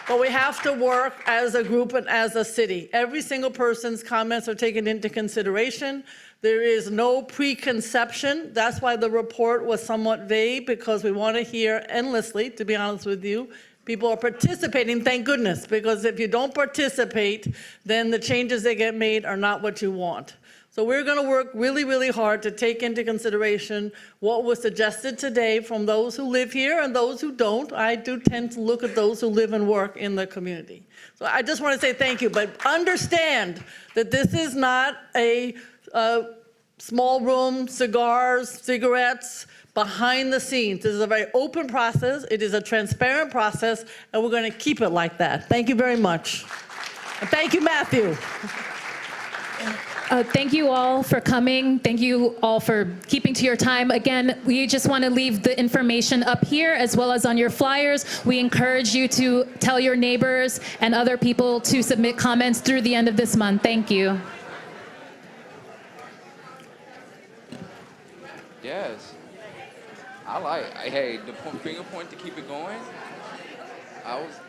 But we have to work as a group and as a city. Every single person's comments are taken into consideration. There is no preconception. That's why the report was somewhat vague, because we want to hear endlessly, to be honest with you. People are participating, thank goodness, because if you don't participate, then the changes that get made are not what you want. So we're going to work really, really hard to take into consideration what was suggested today from those who live here and those who don't. I do tend to look at those who live and work in the community. So I just want to say thank you, but understand that this is not a small room, cigars, cigarettes, behind the scenes. This is a very open process. It is a transparent process, and we're going to keep it like that. Thank you very much. And thank you, Matthew. Thank you all for coming. Thank you all for keeping to your time. Again, we just want to leave the information up here as well as on your flyers. We encourage you to tell your neighbors and other people to submit comments through the end of this month. Thank you. Yes. Hey, the finger point to keep it going. I was